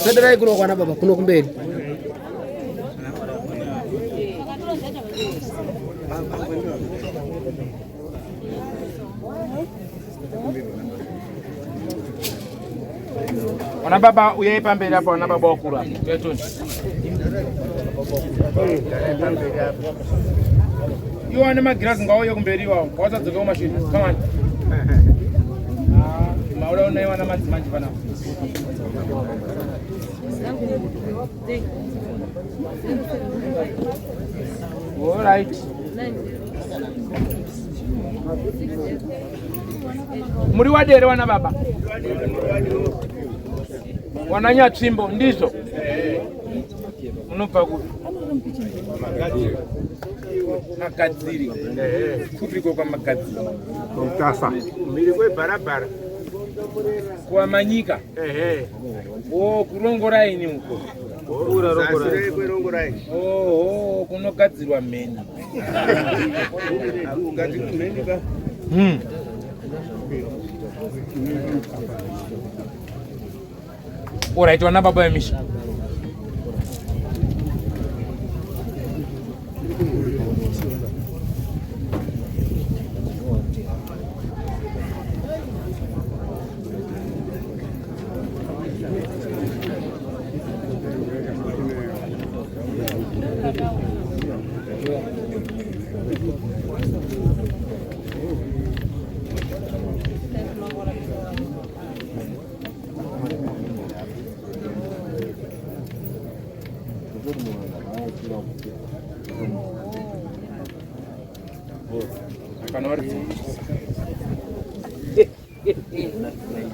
Sederai kuno kwana baba kuno kumbeni. Wana baba uyai pambele hapo wana baba wakuru hapo. Twetuni. Yo ane magirazi ngawo yo kumberi wao. Kwaza dzoka mashini. Come on. Maula unai wana manzi pana. All right. Muri wadere wana baba. Wananya chimbo ndizo. Unopa kuti. Makadziri. Kupiko kwa makadziri. Mtasa. Milikwe barabara. Kwa manyika. Oh, kurongora ini uko. Kurongora ini. Oh, kunogadzirwa meni. Akugadzirwa meni ba. Alright, wana baba emisha.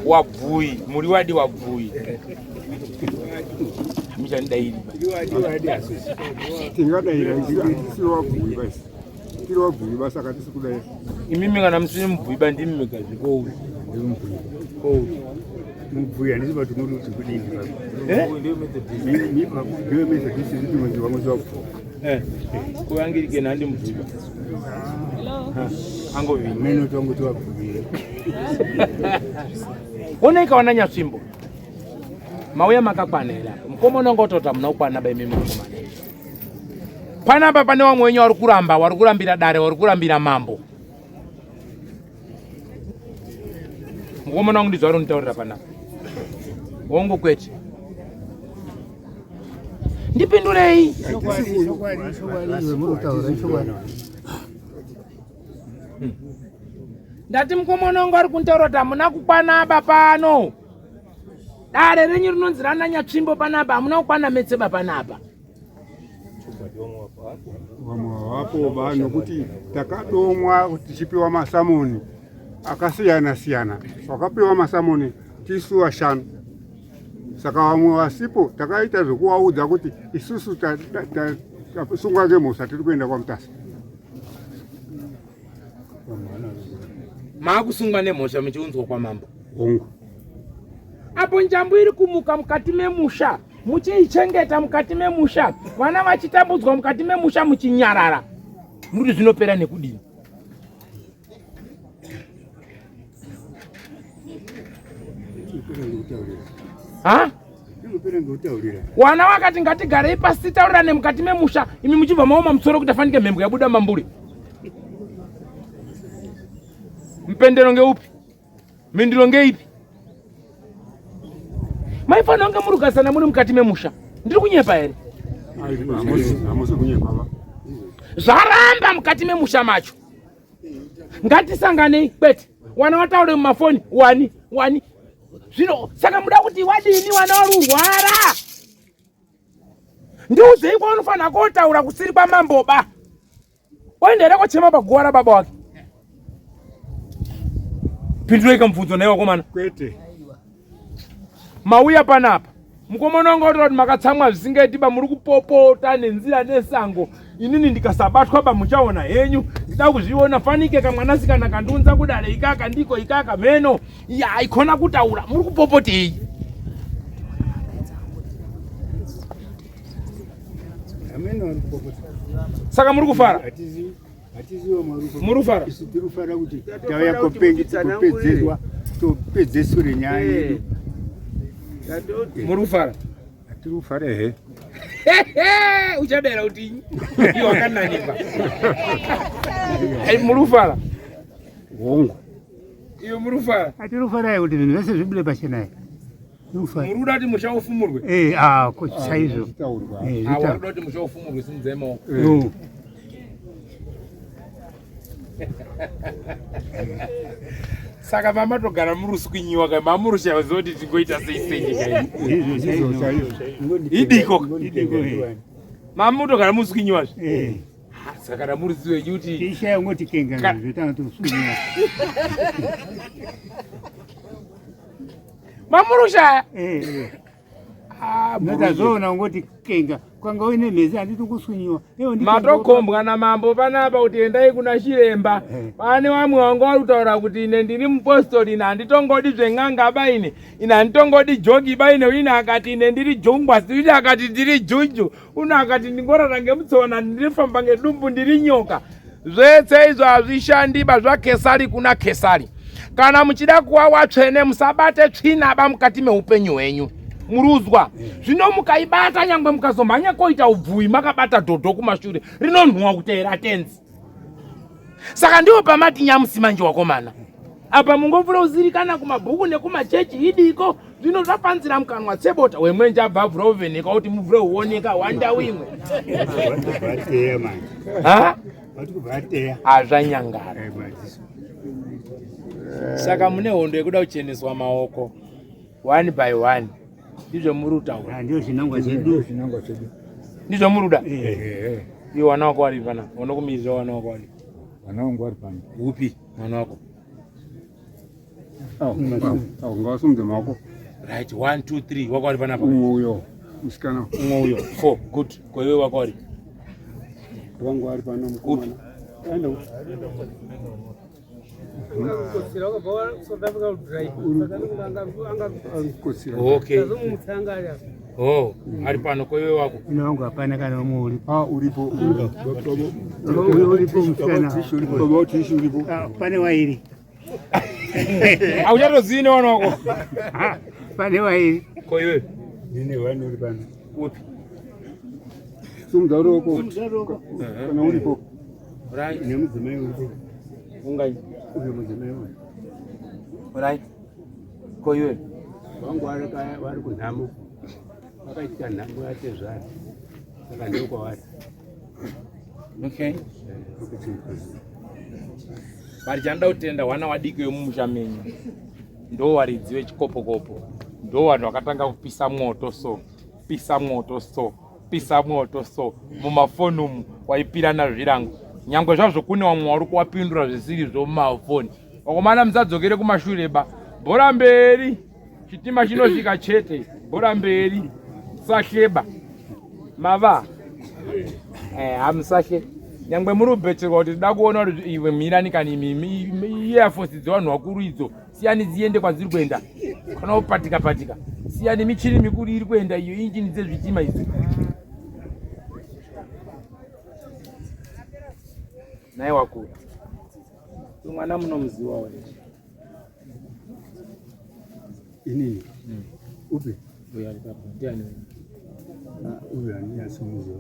Wabui, muri wadi wabui. Hamisha ndaili. Tingada ila sio wabui basi. Kilo wabui basi akati sikudai. Imimi ngana msini mbui bandi mimi kazi ko uli. Ko mbui ani ziba tumuri utikudini basi. Mimi ndio mimi sisi zitu mwanzo wangu zao. Kuangirike nandi mbui. Hello. Ango vi. Meno tongo tu wabui. Ona ikaona nyatsimbo. Mauya makakwanela. Mkomo nongotota munokwana ba mimi mukomane. Pana baba ne wamwenye warikurambira dare warikurambira mambo. Mkomo nongo ndizwaro ntaurira pana. Wongo kweti. Ndipindurei. Ndati mkomo nongo ari kuntaurira muna kukwana bapano. Dare renyu rinonzirana nyatsvimbo panapa amuna kukwana metseba panapa. Vamwe wapo bano kuti takadomwa tichipiwa masamoni akasiyana siyana. Wakapiwa masamoni tisu ashanu. Saka vamwe wasipo takaita zvokuvaudza kuti isusu tasungwa ngemusa tiri kuenda kwa Mutasa. Maakusungwa nemhosva muchiunzwa kwa mambo. Hongu. Apo njambo iri kumuka mukati memusha, muchiichengeta mukati memusha, vana vachitambudzwa mukati memusha muchinyarara. Muri zvinopera nekudini? Ha? Wana wakati ngatigarei pasi titaurira mukati memusha, imi muchibva maoma musoro kuti afanike mhembwe yabuda mamburi. Mpendero ngeupi? Mindiro ngeipi? Maifana wanga murugasana muri mukati memusha. Ndiri kunyepa here? Hamusi kunyepa ba. Zvaramba mukati memusha macho. Ngatisanganei kwete. Wana wataure mumafoni wani. Zvino saka muda kuti wadini wana warurwara. Ndiuzei kwaunofana kotaura kusiri kwamamboba. Waendera kochema paguwara baba wake. Pindura ikamubvunzo naye wakomana. Kwete. Mauya panapa. Mukomana wanga kuti makatsamwa zvisingaiti ba muri kupopota nenzira nesango. Inini ndikasabatwa ba muchaona henyu. Ndida kuzviona fanike kamwanasikana kandiunza kudare ikaka ndiko ikaka meno. Ya ikona kutaura muri kupopotei. Ameno ari kupopota. Saka muri kufara. Atiziwa muri kufara. Isitirufara kuti tauya kopedzerwa topedzesure nyaya yedu Murufara. Tirufara he. Uchadera utinyi. Iyo wakananipa. Murufara. Wongo. Iyo murufara. Atirufara kuti vinhu zvese zvibule pachena. Muruda kuti mushaufumurwe. Ko chaizo. Waruda kuti mushaufumurwe simuzemo. Saka mamatogara muruswinyiwa kai mamurusha zoti tingoita sei idiko mamutogara muswinyiwa saka ramurusiwe kuti tishaya ngoti kenga zvotanga tuswinyiwa mamurusha ndazona ngoti kenga kwanga uine mhezi handiti kuswinyiwa matokombwa namambo panapa kuti endai kuna chiremba pane vamwe vanga vari kutaura kuti ine ndiri mupostori ine handitongodi zveng'anga baine ine handitongodi jogi baine uine akati ine ndiri jungwa uine akati ndiri juju une akati ndingorara ngemutsona ndirifamba ngedumbu ndiri nyoka zvese izvo hazvishandiba zvakesari kuna kesari kana muchida kuva watsvene musabate tsvinaba mukati meupenyu hwenyu muruzwa zvino mukaibata nyangwe mukazomhanya koita ubvui makabata dhodho kumashure rinonhuwa kuteera tenzi saka ndiwo pamati nyamusi manje wakomana apa mungomvura uzirikana kumabhuku nekumachechi idiko zvino zvapanzira mukanwa tsebota wemwenje abva avhura uvheneka kuti muvhure uoneka wandau imwe hazvanyangara saka mune hondo yekuda kucheneswa maoko 1 by 1 ndizvo murutaura ndio zvinangwa zvedu ndizvo muruda iwe wana wako wari pana unokumirira wana wako wari Wana wangu wari pana upi mwana wako ngawasumudze maoko right 1 2 3 wako wari panapa umwe uyo musikana umwe uyo 4 good kwa iwe wako wari wangu wari pana mukomana enda okay ari pano kwa iwe wako ino wangu hapana kana umwe uripo uripo uripo musikana baba utishi uripo pane wairi auchatozivi newana wako pane wairi kwa iwe nine wani uri pana upi sumudza uroko kana uripo right nemudzimai uripo ungai uyo mudzimai uyo right kwa iwe wangu vari kunhamo vakaitika nhamo yatezvara saka ndokwavari okay vari chanida kutenda wana wadiki wemumusha menyu ndo waridzi vechikopokopo ndo vanhu vakatanga kupisa mwoto so pisa mwoto so pisa mwoto so mumafoni umu waipirana zvirango nyangwe zvazvo kune vamwe vari kuwapindura zvisiri zvo mumafoni wakomana musadzokere kumashure ba bhora mberi chitima chinosvika chete bhora mberi sahleba mava hamusahle nyangwe muri kubheterwa kuti tida kuona kuti iwe mhiranikani airforce dzevanhu vakuru idzo siyani dziende kwadziri kuenda kana kupatika patika siyani michini mikuru iri kuenda iyo injini dzezvitima idzi naye wakuru mwana munomuziva uri inini upi uyo ari papa ndiani uyu handinyatsimuziva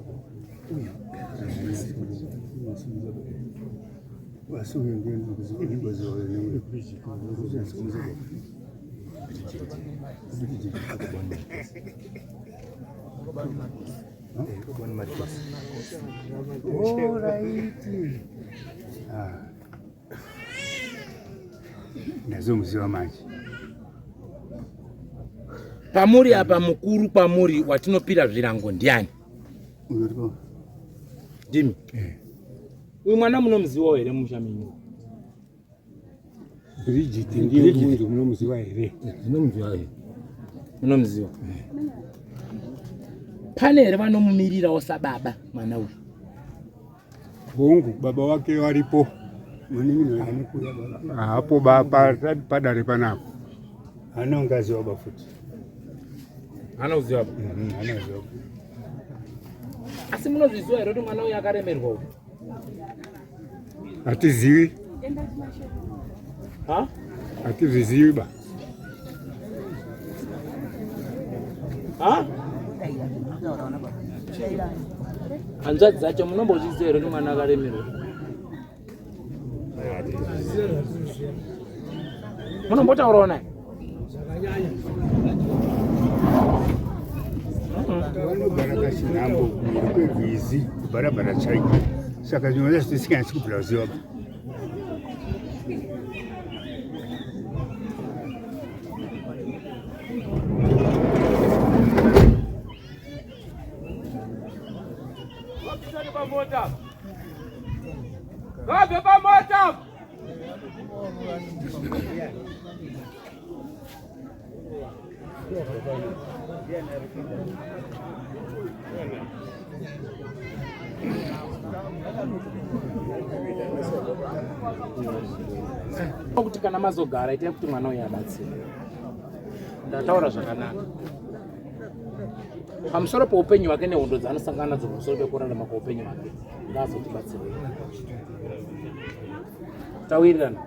asi uyu ndingoziva ndazomuziva manje pamuri apa mukuru pamuri watinopira zvirango ndiani uripo ndimi uyu mwana munomuzivawo here mumusha menyu Bridget ndiye munhu munomuziva here munomuziva pane here vanomumirirawo sababa mwana uyu hongu baba wake varipo hapo padare panapo hana ungazi waba futi hana uziva asi munozviziva here kuti mwana uyu akaremerwa uyu hatizivi hatizvizivi ba Ha? Hanzvadzi dzacho munombozviziva here kuti mwana akaremerwa? Munombotaurawo naye? vanogara kachinhambo kumhiri kwegwizi kubarabara chaiko saka zvinoda zvitisinganisi kubvira kuziva Ngabve pamota! Kuti kana mazogara itai kuti mwana uyu abatsire. Ndataura zvakanaka. Pamusoro peupenyu hwake nehondo dzaanosangana nadzo pamusoro pekurarama kweupenyu hwake, ngaazotibatsirei. Tawirirana.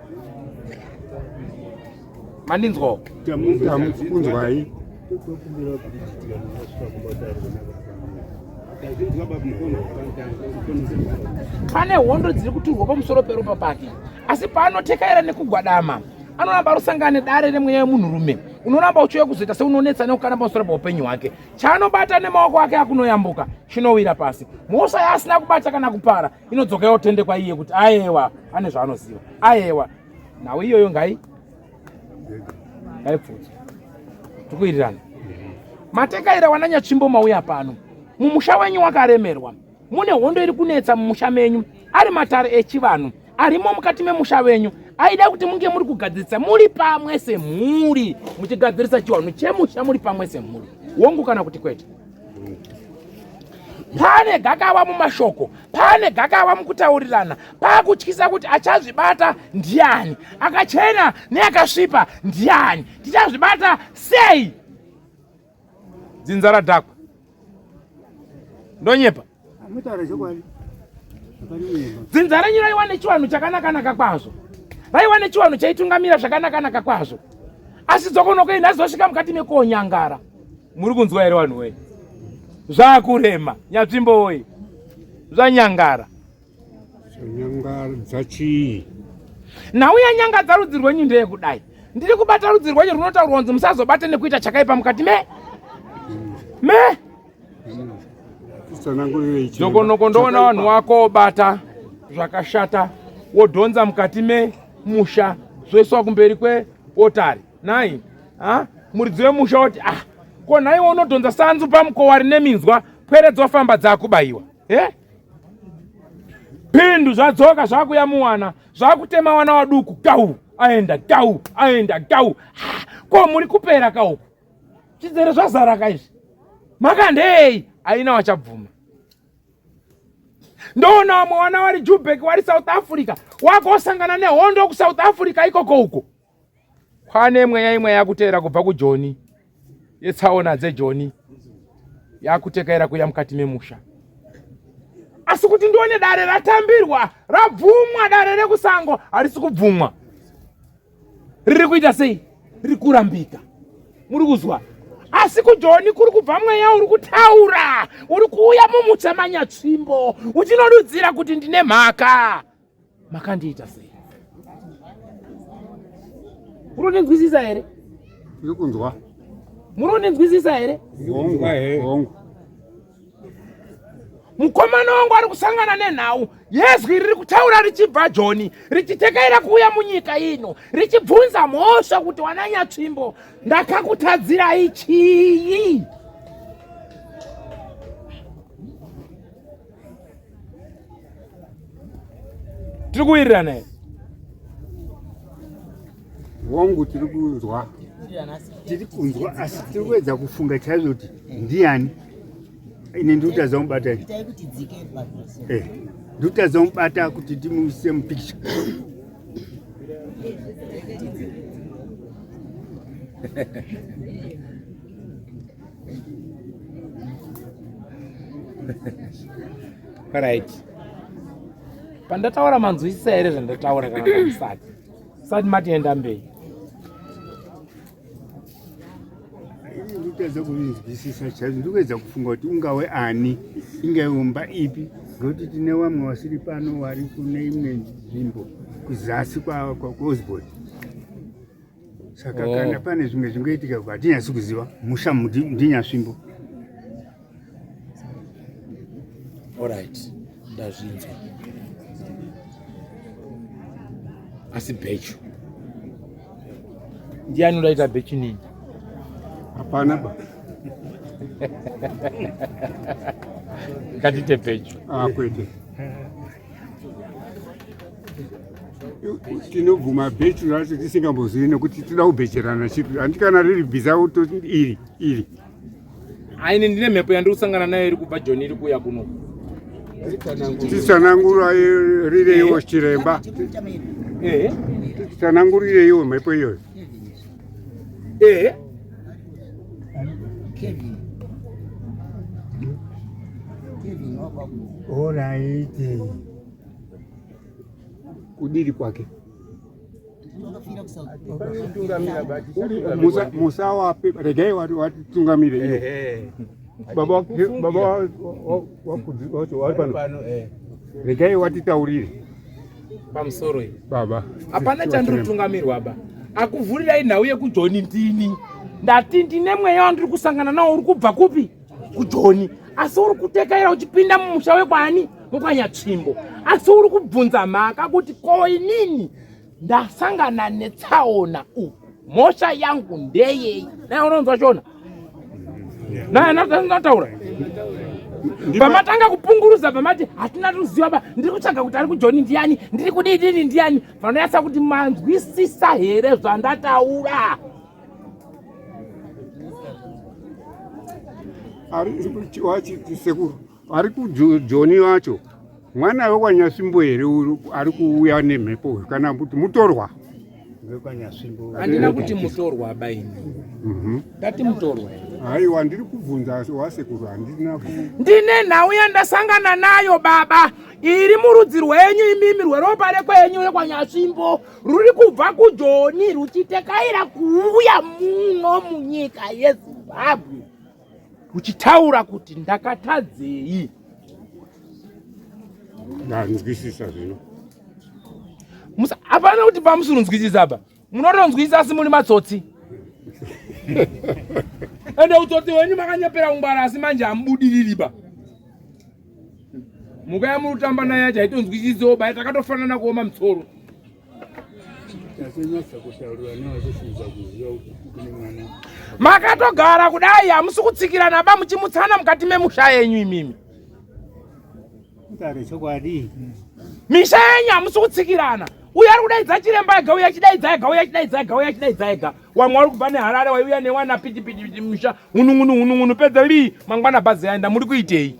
Mandinzwawo? Tamunzwai. Pane hondo dziri kuturwa pamusoro peropa pake, asi paanotekaira nekugwadama anoramba arosangana nedare remweya wemunhurume unoramba uchiuya kuzoita seunonetsa nekukana pamusoro peupenyu hwake. Chaanobata nemaoko ake akunoyambuka chinowira pasi. Mhosva yaasina kubata kana kupara inodzoka yotende kwaiye kuti ayewa ane zvaanoziva. Ayewa nawe iyoyo ngaipfutswa. Tikuirirana. Matekaira wananyatsvimbo mauya pano. Mumusha wenyu wakaremerwa. Mune hondo iri kunetsa mumusha menyu. Ari matare echivanhu. Arimo mukati memusha wenyu. Aida kuti munge muri kugadzirisa muri pamwe semhuri. Muchigadzirisa chiwanhu chemusha muri pamwe semhuri. Wongu kana kuti kwete. Pane gakava mumashoko. Pane gakava mukutaurirana. Pakutyisa kuti achazvibata ndiani. Akachena neakasvipa ndiani. Tichazvibata sei? Dzinza radhakwa. Ndonyepa. amutaura chokwadi Dzinza renyu raiwa nechivanhu chakanaka kwazvo. Raiwa nechivanhu chaitungamira zvakanaka kwazvo. Asi dzokonoko inazosvika mukati mekonyangara. Muri kunzwa here vanhu wei? Zvakurema nyatsvimbo woyi. Zvanyangara. Nyangara dzachii? Nauya nyanga dzarudzi rwenyu ndeyekudai. Ndiri kubata rudzi rwenyu runotaurwa kunzi musazobate nekuita chakaipa mukati me. Dzokonoko ndoona vanhu wako bata zvakashata wodhonza mukati memusha zvoiswa kumberi kweotari. Nai, muridzi wemusha woti ko nhaiwo unodhonza sanzu pamukova rine minzwa pwere dzofamba dzakubayiwa. Pindu zvadzoka zvakuya muwana zvakutema wana waduku gau aenda gau aenda gau. Ko muri kupera kauku chidzere zvazara kaizvi makandei aina wachabvuma. Ndoona wamwe wana wari Joburg wari South Africa wakosangana nehondo kuSouth Africa ikoko uko. Kwane mweya imwe yakutera kubva kuJoni yetsaona dzeJoni yakutekaira kuya mukati memusha. Asi kuti ndione dare ratambirwa rabvumwa dare rekusango harisi kubvumwa. Riri kuita sei? Riri kurambika. Muri kuzwa? Asi kuJoni kuri kubva mweya uri kutaura, uri kuuya mumutsemanyatsvimbo uchinodudzira kuti ndine mhaka. Makandiita sei? Muronenzwisisa here? Tiri kunzwa. Muronenzwisisa here? Hongu. Mukomana wangu ari kusangana nenhau. Yezwi riri kutaura richibva Joni, richitekaira kuuya munyika ino, richibvunza mhosva kuti wananyatsvimbo ndakakutadzirai chii? Tiri kuwirirana here? Hongu tiri kunzwa. tiri kunzwa asi tiri kuedza kufunga chaizvo kuti ndiani ine ndiutadza mubata ndiutadza mubata kuti timuise mupikicha Right. Pandataura manzwisisa here zvandataura kana pamusati. Sati matienda mberi. ndikutadza kuvinzwisisa chaizvo ndikuedza kufunga kuti ungawe ani ingaiumba ipi ngekuti tine vamwe vasiri pano vari kune imwe nzvimbo kuzasi kwaosbord saka kana pane zvimwe zvingoitika hatinyasi kuziva musha ndinyasvimbo. Alright, ndazvinzwa. Asi bhechu ndiani unoita bhechu nini? Hapana ba. Ngatite bhechu. Kwete. Tinobvuma bhechu racho tisingambozivi nekuti tinoda kubhecherana chipi. Handikana riri bhiza iri. Aine ndine mhepo yandiri kusangana nayo iri kubva Joni iri kuuya kuno. Titsanangura rireiwo chiremba. Titsanangurireiwo mhepo iyoyo. Alright. Kudiri kwake. Musa wapi regai watitungamire iyo. Baba wacho pano. Regai watitaurire. Pamusoro iyi. Baba. Hapana chandiri kutungamirwa ba. Akuvhurirai nhau yekujoni ndini. Ndati ndine mweya wandiri kusangana nawo uri kubva kupi? Kujoni. Asi uri kutekaira uchipinda mumusha wekwani? Mukwanyatsvimbo. Asi uri kubvunza mhaka kuti ko inini ndasangana netsaona mhosva yangu ndeyei? Naye unonzwa chona? Naye nataura. Pamatanga kupungurudza pamati hatina kuziva ba ndiri kutsvaga kuti ari kujoni ndiani, ndiri kudini ndiani. Vanoyasa kuti manzwisisa here zvandataura? Sekuru ari kujoni wacho mwana wekwanyasvimbo here ari kuuya nemhepo kana kuti mutorwa? Handina kuti mutorwa abaini. Ndati mutorwa. Haiwa ndiri kubvunza wasekuru handina ndine nhau yandasangana nayo baba iri murudzi rwenyu imimi rweropa rekwenyu rekwanyasvimbo ruri kubva kujoni ruchitekaira kuuya muno munyika yeZimbabwe uchitaura kuti ndakatadzei. ndanzwisisa zvino. Hapana kuti pamusurunzwisisa apa munotonzwisisa asi muri matsotsi. Ende utsotsi wenyu makanyepera ungwara asi manje hamubudiriri ba. Mukaya murutamba naye acho haitonzwisisewo ba takatofanana kuoma mutsoro. Makatogara kudai hamusi kutsikirana ba muchimutsana mukati memusha yenyu imimi. Misha yenyu hamusi kutsikirana. Uya ari kudaidza chiremba ega, uya chidaidza ega. Wamwe ari kubva neHarare waiuya newana pitipiti musha hunun'unu pedza rii mangwana bhazi yaenda. Muri kuitei?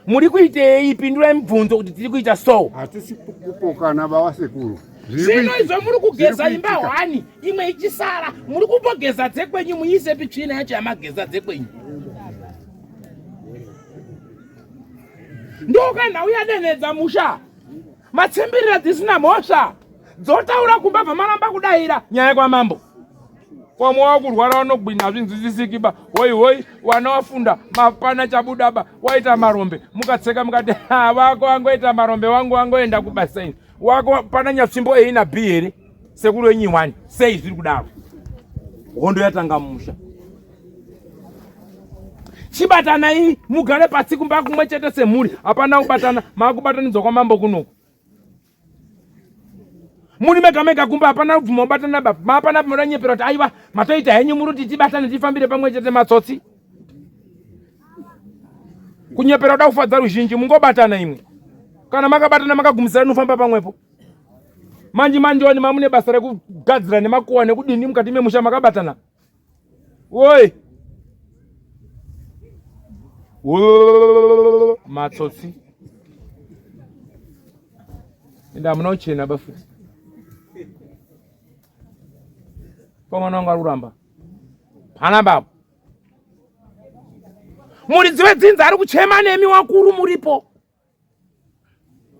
Muri kuitei? Pindurai mibvunzo kuti tiri kuita so. Hatisi kupokana vawasekuru. Zvino izvo muri kugeza imba hwani imwe ichisara. Muri kumbogeza dzekwenyu muise pitsvina yacho yamageza dzekwenyu. Ndoka nhau yadenedza musha. Matsimbirira dzisina mhosva dzotaura kumba bvamaramba kudayira nyaya kwamambo. Wamwe wakurwara wanogwinya zvinzwisisiki ba. Hoi wana wafunda mapana chabuda ba. Waita marombe mukatseka mukati wako wangoita marombe wangu wangoenda kubasaini. Wako pana nyapfimbo eina B here sekuru wenyiwani sei zviri kudaro. Hondo yatanga mumusha. Chibatanai mugare pasi kumba kumwe chete semhuri. Hapana kubatana makubatanidzwa kwamambo kuno. Muri mega kumba hapana kubvuma kubatana baba. Mapana muranyepera kuti aiwa matoita henyu muruti tibatane tifambire pamwe chete matsotsi. Kunyepera kuda kufadza ruzhinji mungobatana imwe. Kana makabatana makagumisana nofamba pamwepo. Manje wani mamune basa rekugadzira nemakuwa nekudini mukati memusha makabatana. Oi. Matsotsi. Enda munochena bafuti. Pamwana wanga uramba. Pana baba. Muridzi wedzinza ari kuchema nemi wakuru muripo.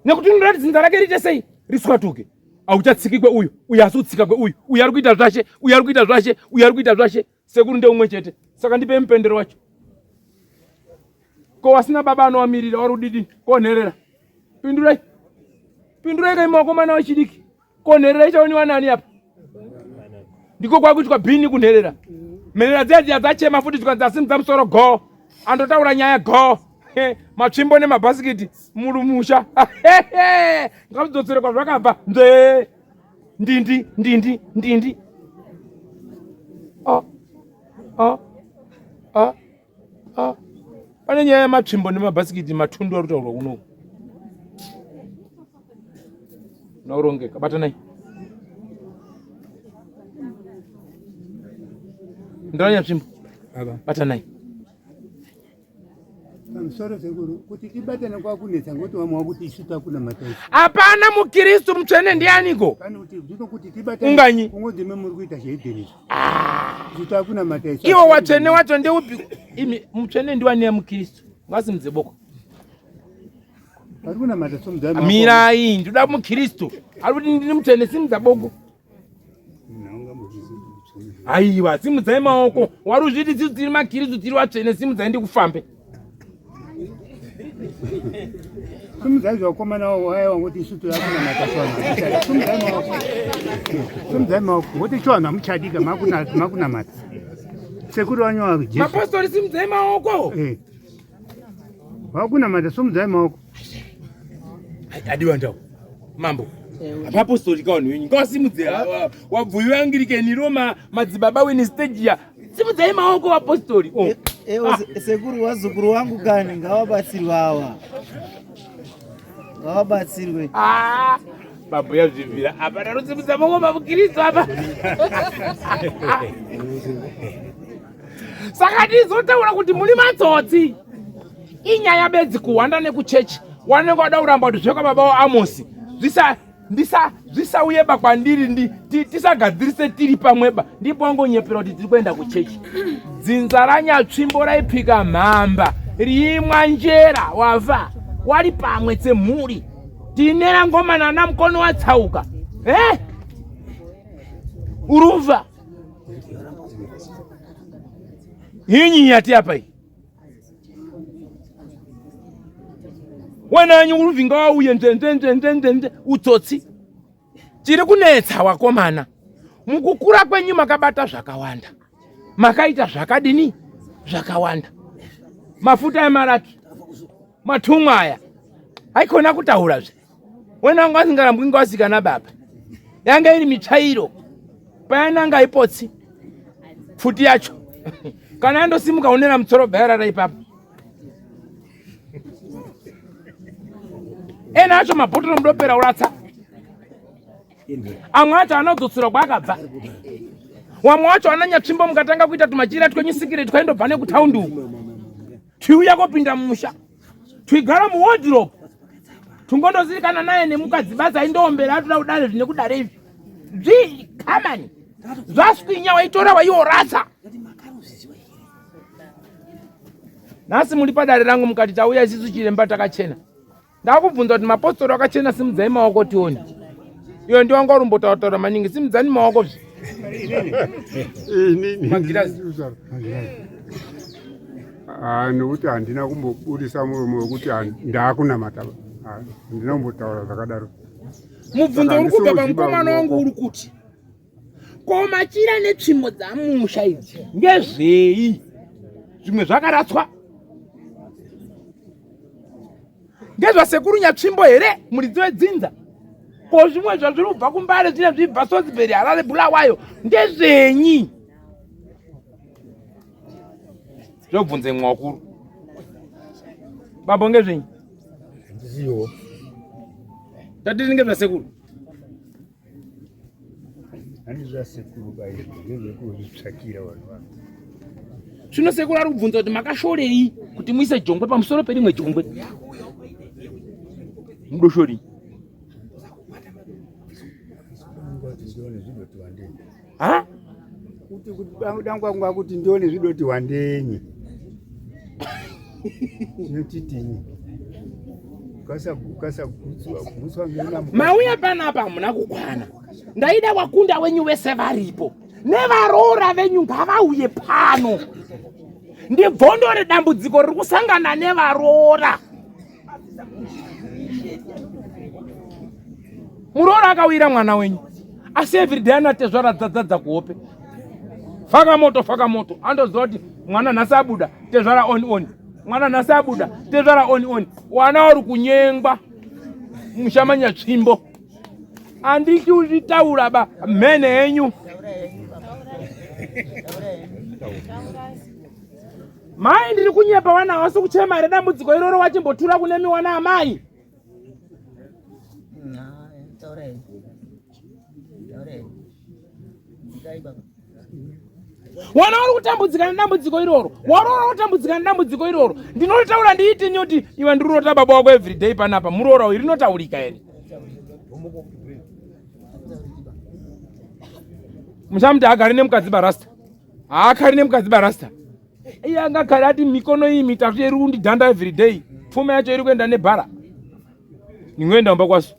Nekuti ndinoti dzinza rake riite sei? Riswatuke. auchatsikikwe uyu asutsikakwe uyu ari kuita zvashe uyu ari kuita zvashe uyu ari kuita zvashe sekuru ndeumwe chete saka ndipe mupendero wacho ko wasina baba anowamirira wari kudidi konherera pindurai kai makomana wechidiki konherera ichaoniwa nani apa ndiko kwakutwa bhini kunherera mherera dziya dzachema futi dzikanzasimudza musoro go andotaura nyaya go matsvimbo nemabhasikiti muri musha ngazvidzosere kwazvakabva nzee ndindi pane nyaya yematsvimbo nemabhasikiti matundu ari kutaurwa kunoku naurongeka batanai ndoranya tsvimbo batanai pamusoro sekuru kuti tibatane kwakunetsa ngoti wamwa kuti isu takuna mataisi hapana mukristu mutsvene ndianiko kana kuti zvino kuti tibatane unganyi kungodzime muri kuita zveidhirisa isu takuna mataisi iwo watsvene wacho ndeupi imi mutsvene ndiwani mukristu ngasimudze boko ari kunamata somudzama mirai ndoda mukristu ari kuti ndini mutsvene simudza boko aiwa simudzai maoko wari uzviti dzisi tiri makristu tiri watsvene simudzai ndikufambe somudzai zvakomana waiwa ngoti isu takuna mata somudzai maoko ngoti chiwanhu hamuchadika makunamata sekuru wanyowa jesu mapostori simudzai maoko vakunamata somudzai maoko adiwa ndau mambo apapostori kawanhu wenyu ngawasimudze wabvuyiwa angirikeni roma madzibaba weni stagia simudzai maoko vapostori sekuru wazukuru wangu kani ngavabatsirwe awa ngavabatsirwe babhuya zvivira apa ndarosimudza maoko mavukiristo apa saka ndizotaura kuti muri matsotsi inyaya bedzi kuhwanda nekuchechi wanenge wada kuramba kuti zvekwa baba waAmosi zvisauyeba kwandiri tisagadzirise tiri pamweba ndipo wangonyepera kuti tiri kuenda kuchechi dzinza ranyatsvimbo raipika mhamba riimwa njera wafa wari pamwe semhuri tinera ngomana namukono watsauka uruva hinyi yati apa iyi wananyi uruvhinga wauye nzenzenzenzenzenze utsotsi tiri kunetsa wakomana mukukura kwenyu makabata zvakawanda makaita zvakadini zvakawanda mafuta emaraki matumwa aya haikona kutaurazve wenanga asingarambwi ngawasikana baba yanga iri mitsvairo payananga ipotsi pfuti yacho kana yandosimuka unera mutsoro bhairara ipapo ena acho mabhotoro mudopera uratsa amwe acho anodzotsura kwaakabva wamwe wacho ananyatsvimbo mukatanga kuita tumachira twenyu sikireti twaindobva nekutaundi uku twiuya kopinda mumusha twigara muwodhiropu tungondozirikana naye nemukadzi basa aindoombera atoda kudare zvine kudare izvi zvikamani zvaswinya waitora waiorasa nhasi muri padare rangu mukati tauya isisu chiremba takachena ndakubvunza kuti mapostori akachena simudzai maoko tioni iyo ndiwanga urumbotaura maningi simudzani maoko nekuti handina kumbobudisa muromo wekuti ndakunamata handina kumbotaura zvakadaro mubvunzo uri kubva pamukomana wangu uri kuti ko machira netsvimbo dzamusha idzi ngezvei zvimwe zvakaratswa ngezvasekuru nyatsvimbo here muridzi wedzinza ko zvimwe zvazviri kubva kumbare zvine zvibva Salisbury Harare Bulawayo ndezvenyi zvobvunze mwakuru babo ngezvenyi ndiziwo tatiri ngezvasekuru handizvasekuru baizvo ngezvekuzvitsvakira vanhu vanhu zvino sekuru ari kubvunza kuti makashorei kuti muise jongwe pamusoro perimwe jongwe mudoshori kuti dangu angu akuti ndione zvidoti wandenyi tinotitini ukasa kutswa ngenyama. Mauya panapa hamuna kukwana. Ndaida wakunda wenyu vese varipo. Nevaroora venyu ngavauye pano. Ndibvondo redambudziko riri kusangana nevaroora. Muroora akawira mwana wenyu. Asi everyday anatezva radzadzadza kuhope. Faka moto. Andoziva kuti mwana nhasi abuda tezvara on. Mwana nhasi abuda tezvara on. Wana uri kunyengwa. Mushamanya tsvimbo. Andiki uzvitaura ba mhene yenyu. Mai ndiri kunyepa wana wasi kuchema here dambudziko iroro wachimbotura kune miwana amai. Wana uri kutambudzika nedambudziko iroro. Waroora kutambudzika nedambudziko iroro. Ndinotaura ndiiti nyoti iwe ndirota baba wako everyday panapa. Muroora uyu rinotaurika here. Mushamti agari nemukadzi barasta. Haakari nemukadzi barasta. Iye angagara ati mikono iyi mitatu iri kundidhanda everyday. Pfuma yacho iri kuenda nebhara. Ningoenda umba kwasu.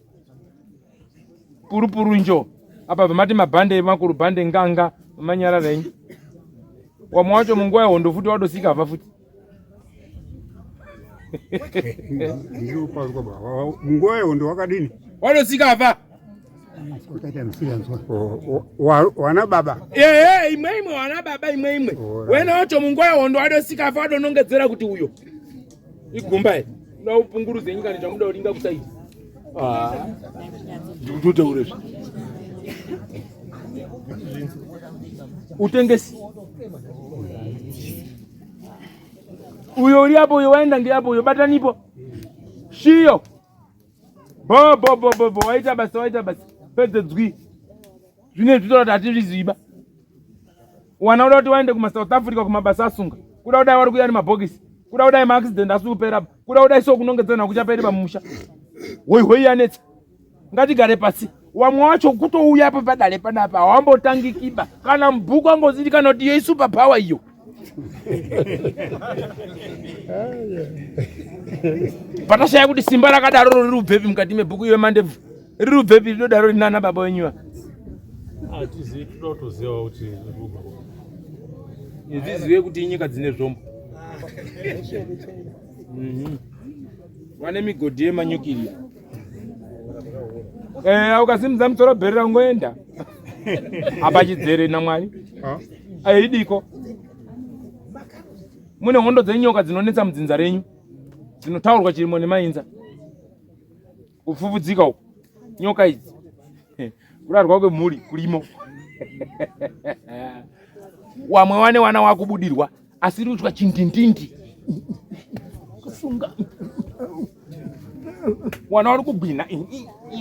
Purupuru njo. Apa vamati mabhande makuru bhande nganga manyara renyi. Wamwe wacho munguva yehondo futi wadosika abva futi. Munguva yehondo wakadini? Wadosika abva. Wana baba. Imwe wana baba imwe. Wena wacho munguva yehondo wadosika abva wadonongedzera kuti uyo. Igumba here. Uda upunguruze nyika nechamuda uringa kusaidi. Ndikutotaurezve. Utengesi. Uyo uri apo uyo waenda ngeapo uyo batanipo. Shiyo. Bo waita basi. Pedze dzwi. Zvine zvitora kuti atizviziva. Wana uda kuti waende kuma South Africa kumabasa asunga. Kuda kudai wari kuya nemabhokisi. Kuda kudai maaccident asi kupera. Kuda kudai so kunongedzana kuchaperi pamusha. Hoi yanetsa. Ngatigare pasi. Wamwe wacho kutouya apa padare panapa hawambotangikiba. Kana mubhuku angoziti kana kuti yei super power iyo. Patashaya kuti simba rakadaro riri ubvepi mukati mebhuku iyo mandebvu. Riri ubvepi rinodaro rinana baba wenyuwa. Atizivi totoziva kuti ruba. Izizive kuti inyika dzine zvombo. Vane migodhi yemanyukiria. Ukasimudza musoro bheri rangoenda. Apa chidzere naMwari. Aidiko. Mune hondo dzenyoka dzinonetsa mudzinza renyu. Dzinotaurwa chirimo nemainza. Kupfupfudzika uko. Nyoka idzi. Kurarwa kwemhuri kurimo. Wamwe wane wana wakubudirwa asi rutwa chindindindi. Kusunga. Wana uri kubhina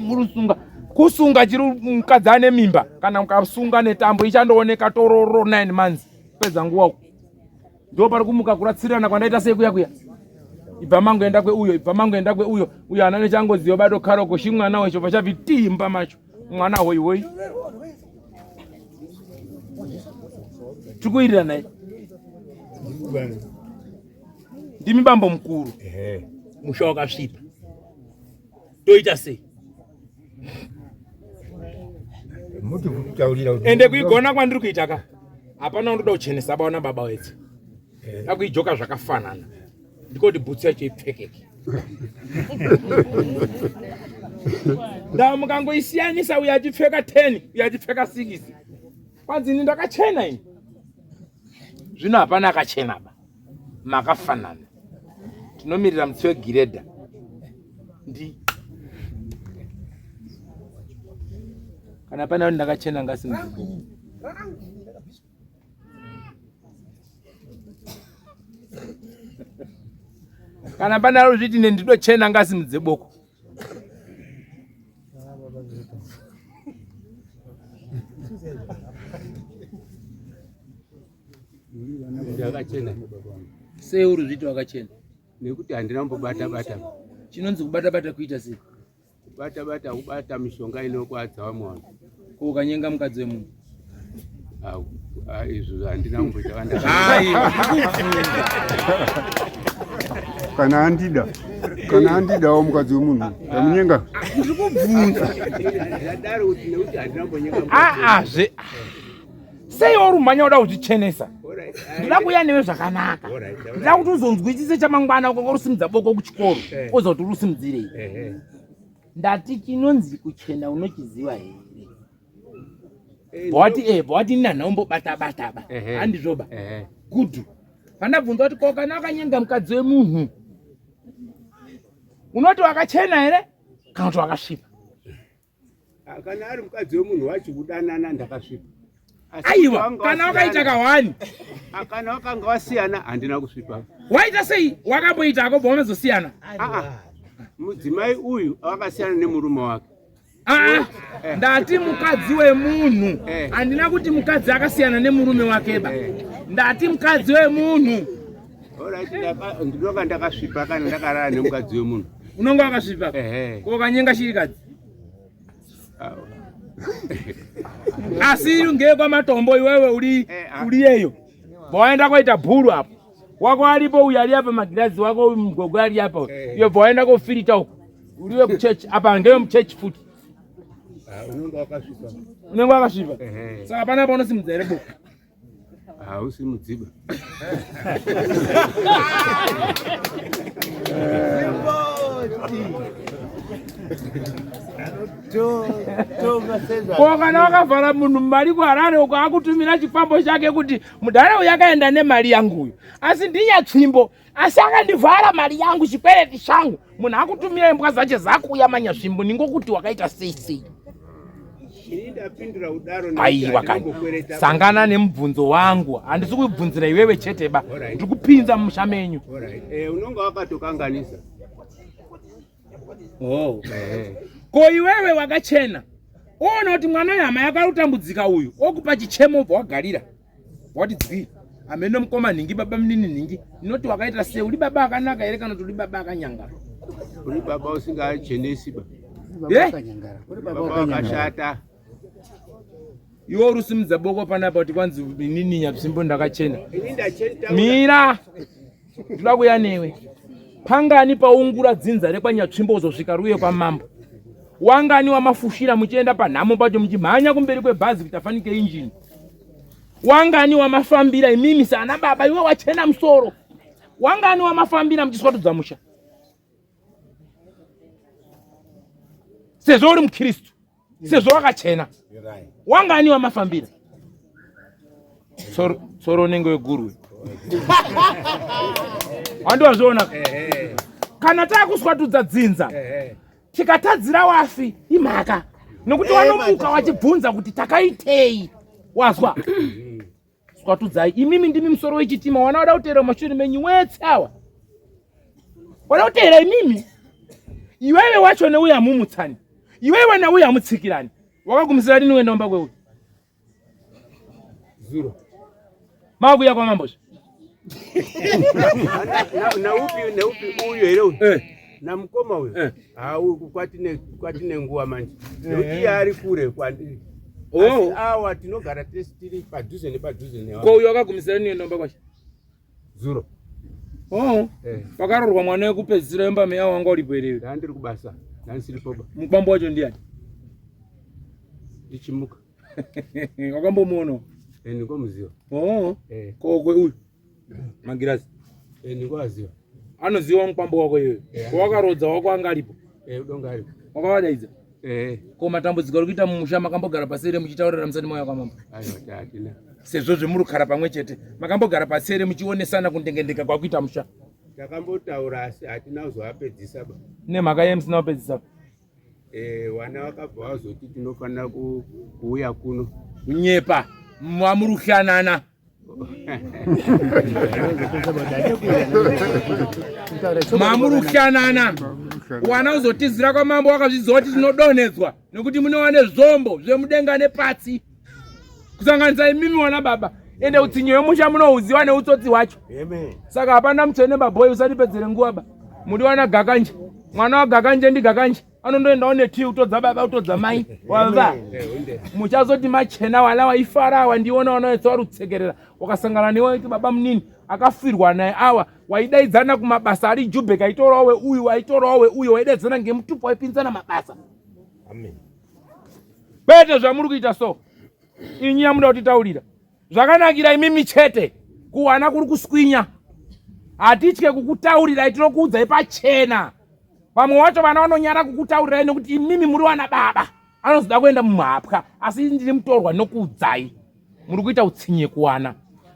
murusunga. Kusunga chiri mukadzi ane mimba kana mukasunga netambo ichandooneka tororo 9 months. Pedza nguwa uko. Ndo pari kumuka kuratsirana kwandaita sei kuya. Ibva mangu enda kweuyo. Uyo ana nechangoziva bado karoko shimwana wecho pachavitimba macho. Mwana hoi. Tikuirira naye. Ndimi bambo mukuru. Musha wakasvipa. Toita sei? Ende kuigona kwandiri kuita ka. Hapana undoda kuchenesa baba baba wetu. Akuijoka zvakafanana. Ndikoti bhutsu yacho ipfekeke. Mukangoisiyanisa uyo achipfeka 10, uyo achipfeka 6. Kwanzi ini ndakachena ini. Zvino hapana akachena ba. Makafanana. Tinomirira mutsi wegiredha. Kana pana ndakachena ngasi muzibhuku. Kana pana rozviti nendidochena ngasi mudzeboko. Ndakachena. Sei uri zviti wakachena? Nekuti handina kumbobata. Chinonzi kubata kuita sei? Kubata mishonga inokwadza vamwe vanhu. Ukanyenga mukadzi wemunhu. Izvo handina kumboita kana andida. kana handidawo mukadzi wemunhu tamunyenga ndikubvunza Ndadaro kuti nekuti handinambonyenga. zve sei orumhanya uda kuzvichenesa ndida kuya newe zvakanaka ndida kuti uzonzwisise chamangwana ukanga urusimudza boko kuchikoro ozoti urusimudzirei ndati chinonzi kuchena unochiziva here bwati nanhaumbobata-bataba handizvoba gudhu pandabvunza kuti ko kana wakanyenga mukadzi wemunhu unoti wakachena here kana kuti wakasvipa? Kana ari mukadzi wemunhu wacho kudanana ndakasvipa. Aiwa, kana wakaita kahwani Kana wakanga wasiyana handina kusvipa. waita sei wakamboitako bwamazosiyana? Mudzimai uyu wakasiyana nemurume wake. Ndati mukadzi wemunhu handina kuti mukadzi akasiyana nemurume wakeba ndati mukadzi wemunhu. Ndinoka ndakasvipa kana ndakarara nemukadzi wemunhu. Unonga wakasvipa ko kanyenga chirikadzi asi ngekwamatombo iwewe uliyeyo bwaenda koita bhuru apo wako alipo uyu ali apa magirazi wako uyu mgogo ali apa iyo bwaenda kofirita uko uliwe kuchechi apa ngeyo mchechi futi Unonga wakasvipa. unenge wakasvipa saka panapo unosimudza here boko? Usimudziba. Ko kana wakavhara munhu mari kuharare uko akutumira chifambo chake kuti mudhara uyu akaenda nemari yangu uyu asi ndinyatsvimbo asi akandivhara mari yangu chikwereti changu munhu akutumira imbwa zache zakuuya manyasvimbo ningokuti wakaita sei aiwa kani sangana nemubvunzo wangu handisi kubvunzira iwewe cheteba ndiri kupinza mumusha menyu. Unonga wakatokanganisa. Ko iwewe wakachena uona kuti mwana wehama yakarutambudzika uyu okupa chichemo ubva wagarira wati dzii amene mukoma nhingi baba munini nhingi inoti wakaita sei uri baba akanaka here kana kuti uri baba akanyangara? Uri baba usingachenesiba. Baba wakashata. Iwo rusimudza boko panapa kuti kwanzi inini nyapsimbo ndakachena. Mira ndida kuya newe pangani paungura dzinza rekwanyatsvimbo uzosvika ruye kwamambo wangani wamafushira muchienda panhamo pacho muchimhanya kumberi kwebhazi kuti afanike injini wangani wamafambira imimi sana baba iwe wachena musoro wangani wamafambira muchiswatudza musha sezvo uri mukristu sezvo wakachena wangani wamafambira soro unenge wegurwe wandowazviona kana taakuswatudza dzinza tikatadzira wafi imhaka nokuti wanomuka wachibvunza kuti takaitei wazwa swatudzai imimi ndimi musoro wechitima wana wada kuteera mumashure menyu wetsawa wada kuteera imimi iwewe wacho neuyo hamumutsani iwewe neuyo hamutsikirani wakagumisira rini uenda umba kweuyu Zuro makuya kwamambozva naupi uyu here uyu namukoma uyu kwatine nguva manje nekuti iye ari kure kwandiri asi awa tinogara tiri padhuze nepadhuze newa. Ko uyu wakagumisira rini uenda umba kwacho Zuro pakarorwa mwana wekupedzisira wemba meya wanga uripo here? ndandiri kubasa ndanisiripoba. Mukwambo wacho ndiani? Ndichimuka. Wakambomuonawo? Ndingomuziva. Kokwe uyu magirazi ndingowaziva. Anoziva mukwambo wako iwewe? Ko wakarodza wako anga aripo? Udonga aripo. Wakavadaidza? Ko matambudziko ari kuita mumusha makambogara pasi here muchitaurira musani mauya kwamamba? Hatina. Sezvo zvemurukara pamwe chete makambogara pasi here muchionesana kundengendeka kwakuita musha? Takambotaura asi hatina kuzovapedzisa ba. Nemhaka yemusina kupedzisa? Wana wakabva wazoti tinofanira kuuya kuno. Kunyepa mamurukyanana. Mamurukyanana. Wana uzotizira kwamambo wakazviziva kuti tinodonhedzwa nekuti munowane zvombo zvemudenga nepatsi kusanganisa imimi wana baba ende utsinyo yemusha munouziva neutsotsi hwacho. Saka hapana muchene babhoyi usatipedzere nguva ba. Muri wana gakanje mwana wagakanje ndigakanje anondoendawo netii utodza baba utodza mai wava muchazoti machena wala waifara awa ndiona wanaetsa warutsekerera wakasangana newe kuti baba munini akafirwa naye awa waidaidzana kumabasa ari Jubek aitorawe uyu aitorawe uyu waidaidzana ngemutupo waipinzana mabasa. Amen. Bete zvamuri kuita so. Inyi yamuda kutitaurira. Zvakanakira imimi chete kuwana kuri kuswinya. Hatitye kukutaurira tinokuudzai pachena. Vamwe vacho vana vanonyara kukutaurirai nekuti imimi muri wana baba. Anozoda kuenda mumhapwa asi ndiri mutorwa nokuudzai. Muri kuita utsinye kuwana.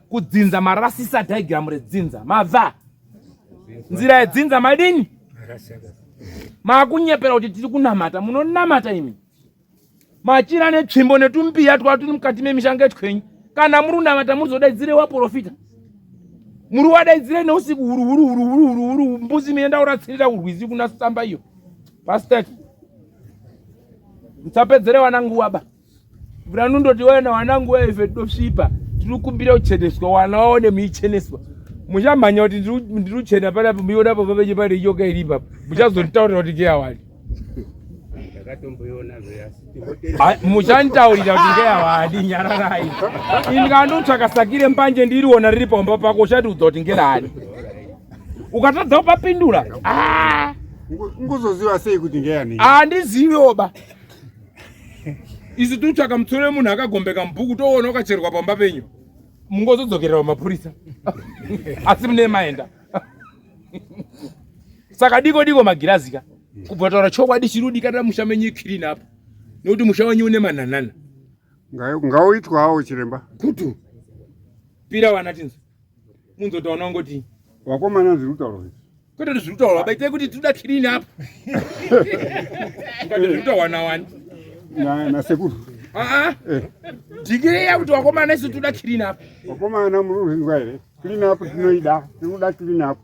Kudzinza marasisa diagram redzinza. Mabva. Nzira yedzinza madini? Makunyepera kuti tiri kunamata. Munonamata imi. Machira netsvimbo netumbiya twaturi mukati memishanga yetwenyu. Kana muri kunamata murizodaidzire waprofita. Muri wadaidzire neusiku huru mbuzi mienda uratsirira urwizi kuna samba iyo. Pastor. Mtsapedzere wanangu waba. Vranundoti wena wanangu wewe doshipa. Tikukumbira uchedeswa wana waone muicheneswa. Mushamanya kuti ndiri uchena pala muiona pa pabeje pale yoga iripa. Muchazontaurira kuti ke awali. Ndakatomboiona zveyasi. Muchantaurira kuti ke awali nyararai. Ingandotsvakasakire mbanje ndiriona riri pamba pako ushati udzoti ngerani. Ukatadza papindura. Nguzoziva sei kuti ngeyani? Andizivoba. Isi tutsvaka mutsore munhu akagombeka mubhuku toona ukacherwa pamba penyu. Mungozodzokerera mapurisa. Asi mune maenda. Saka diko magirazika. Kubva taura chokwadi chirudi kana musha menyu clean up. Nokuti musha wenyu une manhanana. Ngauitwawo chiremba. Kutu. Pira wana tinzo. Munzotaona ngoti Wakomana zviri kutaura. kwete zviri kutaura baite kuti tinoda clean up. Ngati zviri kutaura wani. Na sekuru. Digireya kuti wakomana isu tinoda clean up. Wakomana muri kuzvinzwa here? Clean up tinoda clean up.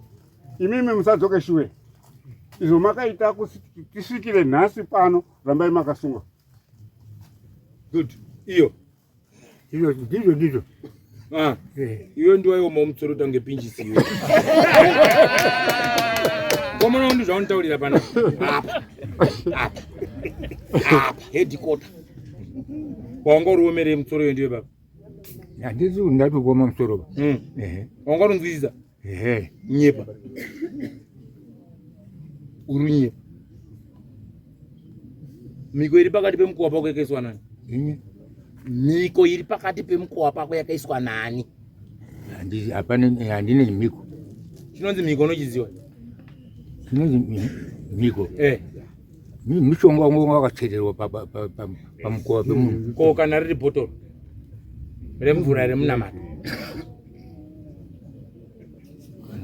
Imimi musadzoke shure. Izvo makaita kuti tisvikire nhasi pano rambai makasunga. Good. Iyo. Ndizvo. Iyo ndiwa iwo mutsoro tange pinjisi iyo. Komona undu zvaunitaurira pana. Apa. Headquarter. Wangoromere mutsoro iyo ndiwe baba. Handisi ndatogoma musoro. Wangarunzisa. Nyepa. Urunyepa. Miko iri pakati pemukova pako yakaiswa nani? Miko iri pakati pemukova pako yakaiswa nani? Handine miko. Chinonzi miko nochiziva? Chinonzi miko. Mishonga wangu wakachererwa pamukova pemunhu. Ko kana riri bhotoro remvura remunamata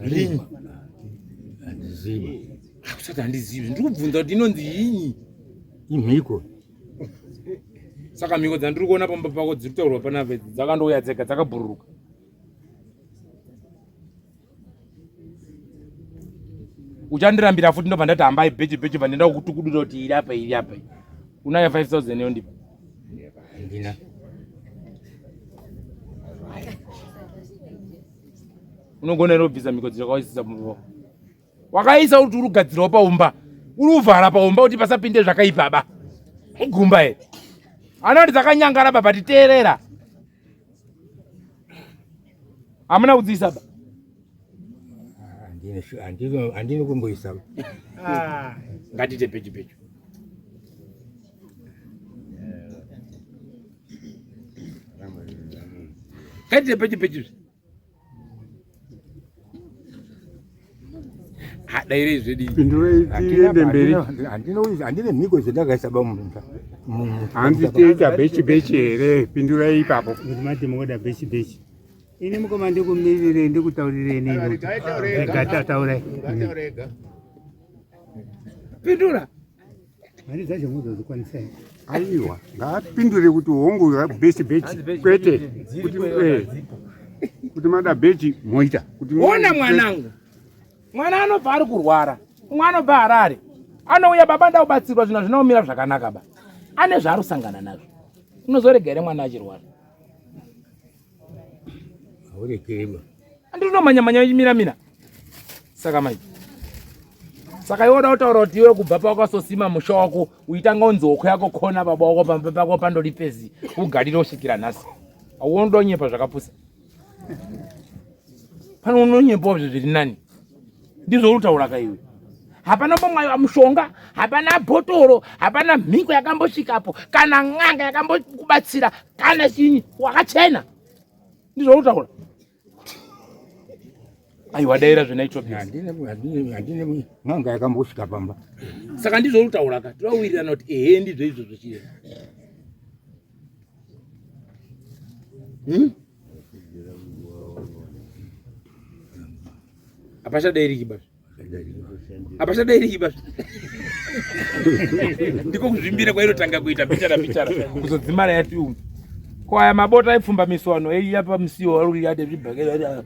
rinyi Handizivi. kusati handizivi ndiri kubvunza kuti inonzi yinyi Imhiko. saka mhiko dzandiri kuona pamba pako dziri kutaurwa panapa dzakandouya dzega dzakabhururuka uchandirambira futi ndobva ndati hambai bhechi pandenda kukutukudura kuti iri apa unayo 5,000 yo ndipa Handina. unogona ere kubvisa mhiko dzakaisisa pamba wakaisa kuti uri kugadzirawo paumba uri kuvhara paumba kuti pasapinde zvakaipa ba igumba ere ana kuti dzakanyangara baba titeerera hamuna kudziisa ba Handina kumboisa. ngatite pechi ngatite pechi hadaire zvedi Pindurei tiende mberi. Handina mhiko dzandakaisa bamunda. Handitiita bhechi here. Pindurai ipapo. Kuti mati mukoda bhechi. Ini mukoma ndikumirire ndikutaurire nini. Gatataure. pindura Mari dzacho muzozikwanisa. Aiwa, ngapindure kuti hongu bhechi kwete. Kuti mada bhechi moita. ona mwana anobva ari kurwara mwana anobva Harare anouya baba ndaubatsirwa zvino zvinoumira zvakanaka ba ane zvaarusangana nazvo unozorega ere mwana achirwara Haurekeba. andirinomanya miramira saka iwoda kutaura kuti iwe kubva pakasosima musha wako uitanga unzoko yako kona baba wako pamba pako pandori pezi ugarire usvikira nhasi auondonyepa zvakapusa pano unonyepawo zviri nani Ndizvoutaura kaiwe. Hapana bomwayo wa mushonga, hapana bhotoro, hapana mhiko yakambosvikapo, kana n'anga yakambokubatsira, kana chinyi, wakachena. Ndizvoutaura. Aiwa daira zvinaitwa pia. Handine n'anga yakambosvika pamba. Saka ndizvoutaura ka. Tinowirirana kuti ehe ndizvo izvozvo chiri. Apachadairiki basi. Apachadairiki basi. Ndiko kuzvimbira kwainotanga kuita bichara kuzodzimara yati umu. Kwaya mabota aipfumba miswano eiya pamusiwo waruri yade zvibhakera.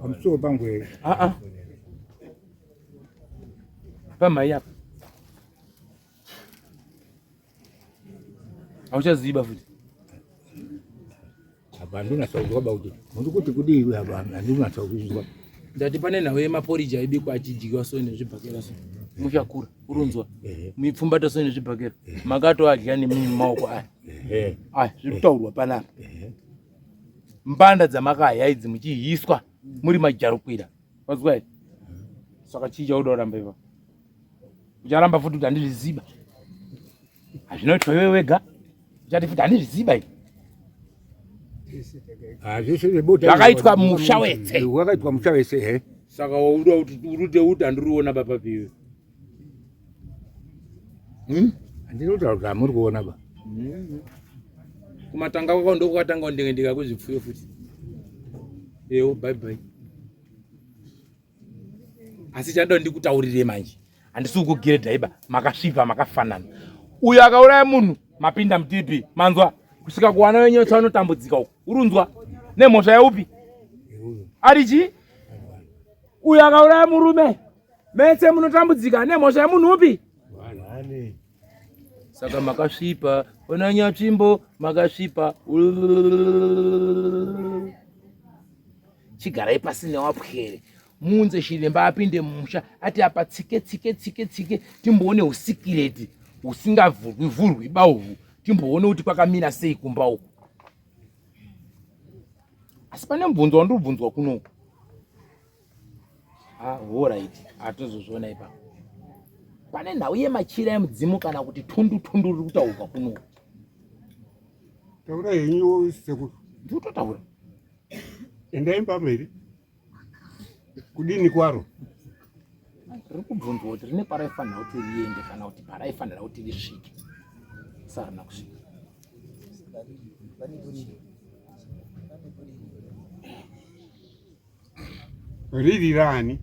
Pamusiwo pangu ere. Pamai apa. Auchaziba futi. Abantu nasauzwa bauti. Muntu kuti kudiwe abantu andinasauzwa. Ndati pane nawe maporiji aibikwa achijigwa so nezvibhakera so. Muchakura urunzwa. Muipfumbata so nezvibhakera. Makato adya nemaoko aya. Aya zvitaurwa panapa. Mbanda dzamakaya idzi muchihiswa muri majarukwira. Wazwa ere? Saka chija udoramba ipa. Ucharamba futi kuti andizviziba. Azvinoitwa iwe wega. Uchati futi andizviziba ipa. Wakaitwa musha wese. Wakaitwa musha wese he. Saka wauda kuti urute uti andiriona baba piwe. Andinotaura kuti amuri kuona ba. Kumatanga kwako ndiko kwatanga kundengendeka kuzvipfuyo futi. Eyo bye bye. Asi chando ndikutaurire manje. Handisi kugire dhaiba makasvipa makafanana. Uyu akauraya munhu mapinda mutipi manzwa kusvika kuwana wenyewe tsanotambudzika uko. Urunzwa nemhosva yaupi? Arichi? Uyu akauraya murume metse munotambudzika nemhosva yemunhu upi? Saka makasvipa, ona nyatsvimbo makasvipa. Chigarai pasi newapwere. Munze Chiremba apinde mumusha ati apa tsike timboone usikireti usingavhurwi bauhu timboone kuti kwakamira sei kumba uko. Asi pane mubvunzo wandobvunzwa kuno. Alright, atozozviona ipapo. Pane nhau yemachira yemudzimu kana kuti tundu riri kutaurwa kuno. Taura henyu sekuru. Ndinotaura. Endai pamberi. Kudini kwaro? Riri kubvunzwa kuti rine paraifanira kuti riende kana kuti paraifanira kuti risvike. Sarina kusvika. Riri rani?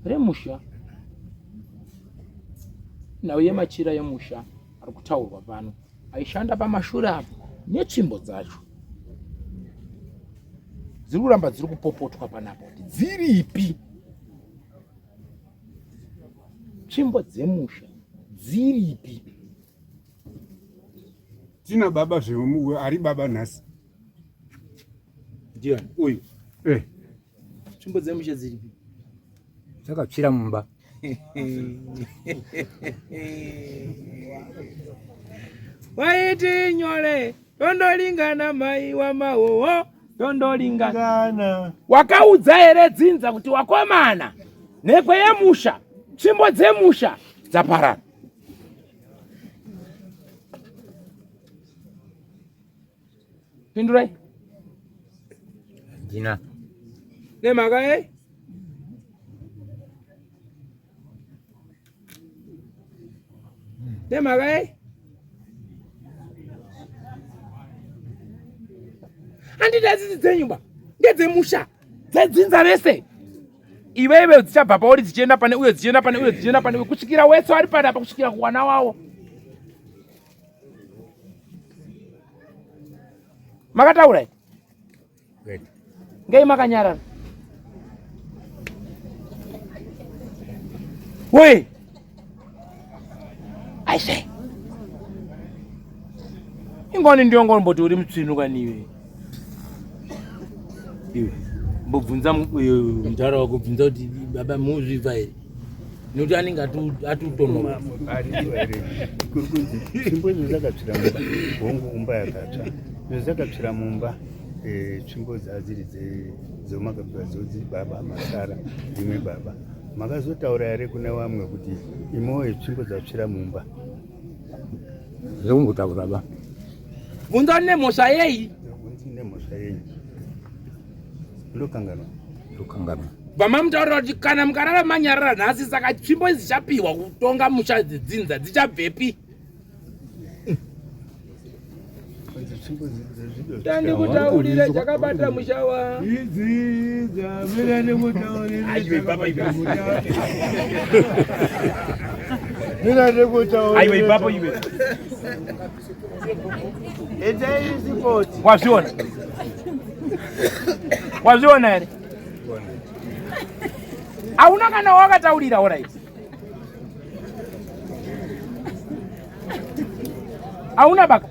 Remusha. Nhau yemachira yemusha ari kutaurwa pano. Aishanda pamashure apo netsvimbo dzacho. Dziri kuramba dziri kupopotwa panapo kuti dziripi tsvimbo dzemusha dziripi. Tina baba zvemuwe ari baba nhasi. Ndiani uyu? Tsvimbo dzemusha dziripi? Dzakapfira mumba. Waiti nyore tondolingana mai wa mawowo tondolingana. Wakaudza here dzinza kuti wakomana nhekwe yemusha tsvimbo dzemusha dzaparara. Pindurai. Ndina. Nemhaka nemhaka handida dzidzi dzenyumba ndedzemusha dzedzinza rese. Iwewe dzichabva pauri dzichienda pane uye dzichienda pane uye dzichienda pane uye kusvikira wese wari panapa kusvikira kuwana wavo. Makataura ngei makanyarara. We aise ingoni ndiongomboti uri mutsvinuka niwe iwe mbobvunza mutara wako bvunza kuti baba muzviva here nokuti anenge atutonoma. Tsvimbo idzo dzakapfira mumba hongu kumba yakatsva. Idzo dzakapfira mumba tsvimbo dzadziri dzomakapiwa dzodzi baba masara imwe baba makazotaura here kuna vamwe kuti imowe tsvimbo dzapfira mumba zvekungotaura ba bvunza nemhosva yei nemhosva yenyu ndokanganwa vamamutaurira kuti kana mukarara manyarara nhasi saka tsvimbo idzi dzichapiwa kutonga musha dzedzinza dzichabvepi tandi kutaurira chakabata musha wa wazviona here hauna kana wakataurira orai hauna baka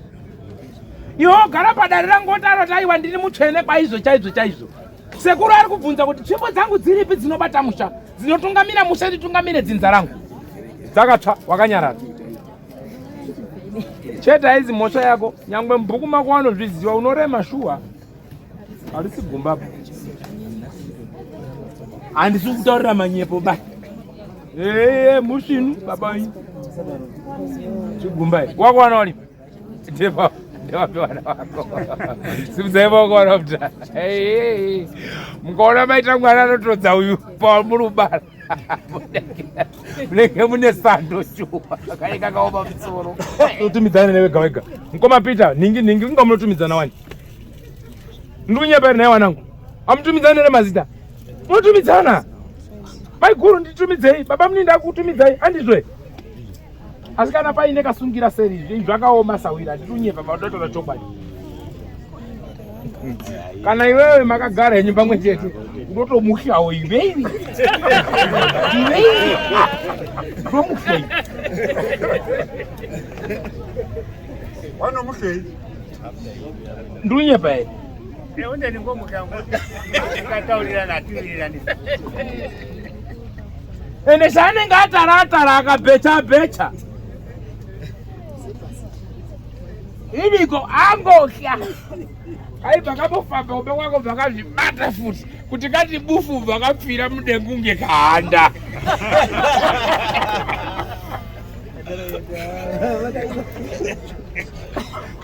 iwo gara padare rangotaro taiwa ndiri mutsvene kwaizvo chaizvo sekuru ari kubvunza kuti tsvimbo dzangu dziripi dzinobata musha dzinotungamira musha nditungamire dzinza rangu dzakatsva wakanyarara chete haizi mhosva yako nyangwe mubhuku mako wanozviziva unorema shuwa harisi gumbapo handisi kutaurira manyepo ba mushinu babai chigumbai wakuwana wali ndevapewana wako simuzaivakuwana kuta mukaona maita mwana anotodza uyu pamurubara munenge mune sando shuwa kaika kaoma musoro totumidzana nevega wega mukoma Peter ningi kunga munotumidzana wani ndiunyeperi naye wanangu amutumidzane nemazita munotumidzana maiguru nditumidzei baba munini ndakutumidzai andizve asi kana paine kasungira seri zvakaoma sawira nditunyepa padotora chokwadi kana iwewe makagara henyu pamwe chete unotomushawo iveiri tomushei wanomushei ndunyepa here ende zvaanenge atara akabhecha idiko angosha aibva kamufamba ume wako bvakazvibata futi kuti kati bufu bvakapfira mudengu ngekahanda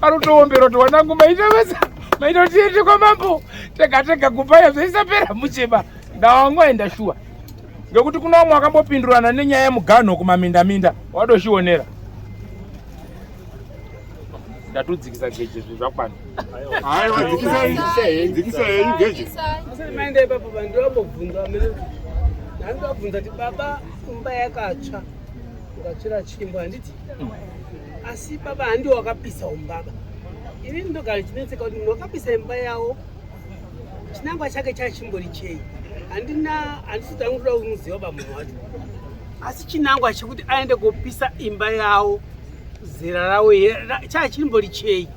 arutoombera kuti wanangu maita tiende kwamambo tega kupaya zvaisapera mucheba ndawangoenda shuwa ngekuti kuna umwe akambopindurana nenyaya yemuganho kumaminda wadozvionera ndatudzikisa geje zvakwana dzikisai geje maenda ipapo vandovambobvunza ndandovabvunza kuti baba imba yakatsva ukatsvira chimbo handiti asi baba handiwo wakapisa umbaba ini ndinogara chinetseka kuti munhu wakapisa imba yawo chinangwa chake chachimbori chei handisi tangu kuda kumuziva pamunhu wacho asi chinangwa chekuti aende kopisa imba yawo zera rawo chachimbori chei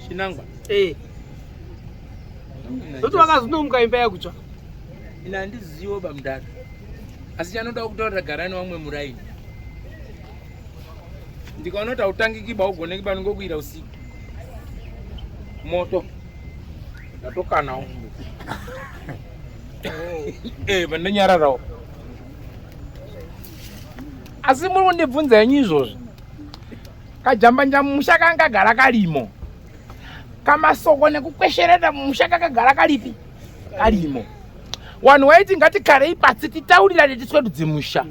chinangwa noti wakazonomuka imba yakutsva ina handizivo bamudaro asi chanoda kutaurira garani wamwe muraini ndikaona kuti hautangikiba ugonekiba ningokuira usiku moto ndatokanawo vandenyararawo asi muri kundibvunza henyu izvozvo kajambanja mumusha kangagara karimo kamasoko nekukwesherera mumusha kakagara karipi karimo wanhu waiti ngatikarei pasi titaurirane tiswedudze musha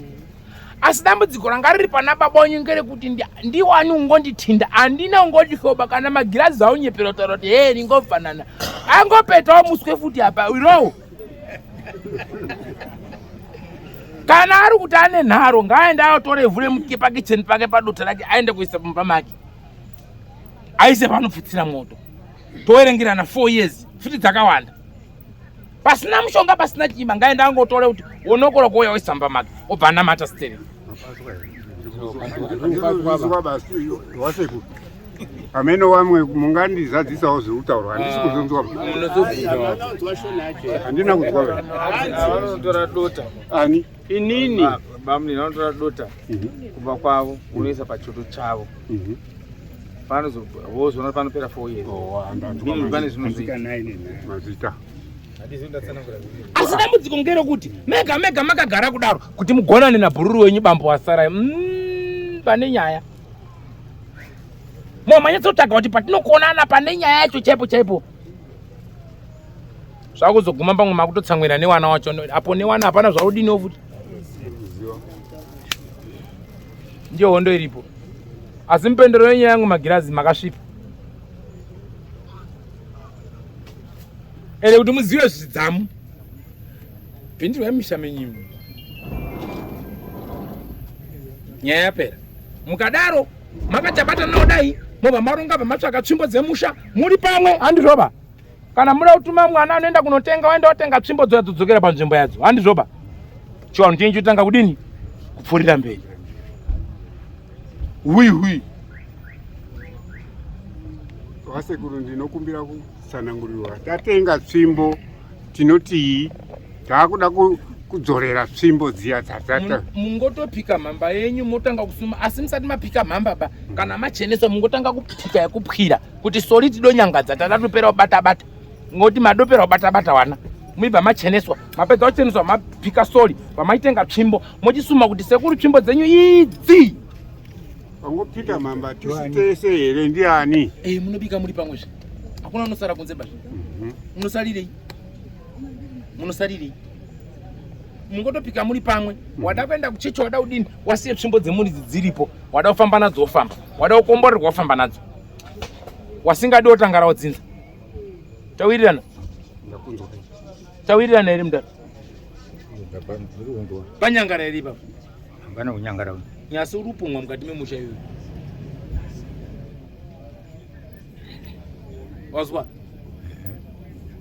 asi dambudziko ranga riri pana baba wenyu ngerekuti ndiwani ungonditinda handina ungondihoba kana magirazi aunyepera kutaura kuti ningobvanana angopetawo muswe futi apa irowo kana ari kuti ane nharo ngaaende aotore ivhu remukepa kicheni pake padota rake aende kuisa mumba make aise panopfutsira moto toerengerana 4 years futi dzakawanda pasina mushonga pasina chima ngaende angotore kuti unokora kuuya waisamba make obva namata steri waseku amene wamwe mungandizadzisawo zvirikutaurwa handisi kuzonzwa handina kuzwa vanotora dota ani inini bamunini vanotora dota kubva kwavo unoisa pachoto chavo pano wozona pano pera 4 years mimi pane Anzika 9 mazita asi dambudziko ngerekuti mega makagara kudaro kuti mugonane nabhururu wenyu bambo wasara pane nyaya manyatsotaga kuti patinokuonana pane nyaya yacho chaipo zvakuzoguma pamwe makutotsamwira newana wacho apo newana hapana zvaudiniwo futi ndiyo hondo iripo asi mupendero yenyaya yangu magirazi makasvipa ere kuti muzive zvidzamu bhindirwa yemisha menyimo nyaya yapera mukadaro makachabatana kudai mobva maronga pamatsvaka tsvimbo dzemusha muri pamwe handizvoba kana muda kutuma mwana anoenda kunotenga waenda watenga tsvimbo dzodzokera panzvimbo yadzo handizvoba chiwanhu chenyu chotanga kudini kupfuurira mberi hui vasekuru ndinokumbira kutsanangurirwa tatenga tsvimbo tinoti taakuda kudzorera tsvimbo dziya dzatata mungotopika mhamba yenyu motanga kusuma asi musati mapika mhamba ba kana macheneswa mungotanga kupika yekupwira kuti sori tidonyangadza tadatopera kubata ngoti madopera kubata wana muibva macheneswa mapedza kucheneswa mapika sori pamaitenga tsvimbo mochisuma kuti sekuru tsvimbo dzenyu idzi pangopika mhamba tisitese here ndiani munobika muri pamwezve hakuna unosara kunze bazve munosarirei mungotopika muri pamwe wada kuenda kuchechi wada kudini wasiye tsvimbo dzemuri dziripo wada kufamba nadzo wofamba wada kukomborerwa wofamba nadzo wasingadi wotangara wodzinza tawirirana here mudaro panyangara here ipapo hapana kunyangara nyasi urupumwa mukati memusha iyoyo wazwa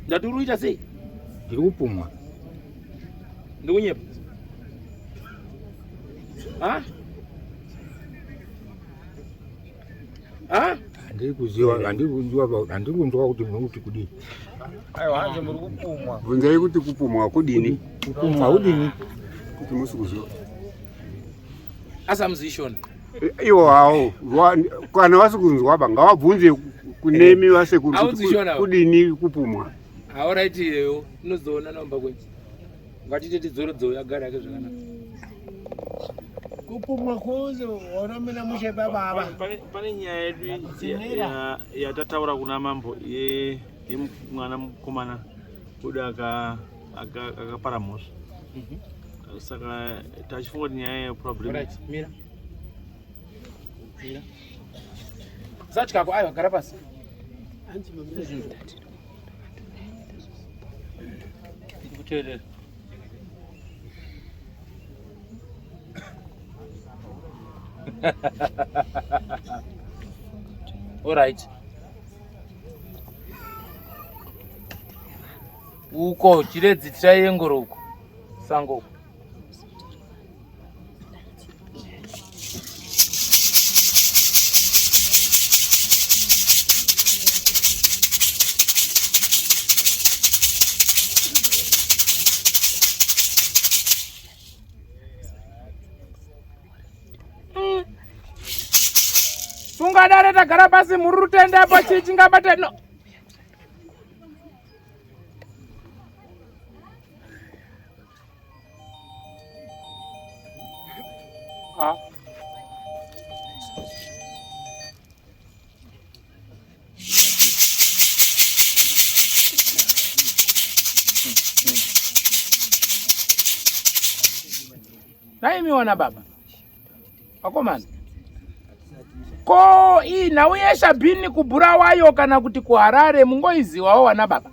ndati uruita sei ndiri kupumwa ndikunyepa handiri kunzwa kuti mukuti kudini bvunzai kuti kupumwa kudini kupumwa kudini kuti musi kuziva asamuzishona iwo hawo kana vasi kunzwaba ngavabvunze kunemi vasekuru kudini kupumwa auraiti iyeyo inozoona naomba kwenyu ngatite tidzorodzou yagara yake zvakanaka kupumwa kuze wanomena mushe bababa pane nyaya yedu yatataura kuna mambo yemwana mukomana kuda akapara mhosva saka tachifunga kuti nyaya yeproblem satyako aiwa gara pasi ndikuteerera alright uko chiredzi chayengoro uko sango uko sungadare tagara pasi muri rutenda apa chingabata no naimiwana baba wakomana ko ii nhau yeshabhini kubhurawayo kana kuti kuharare mungoiziwawo wana baba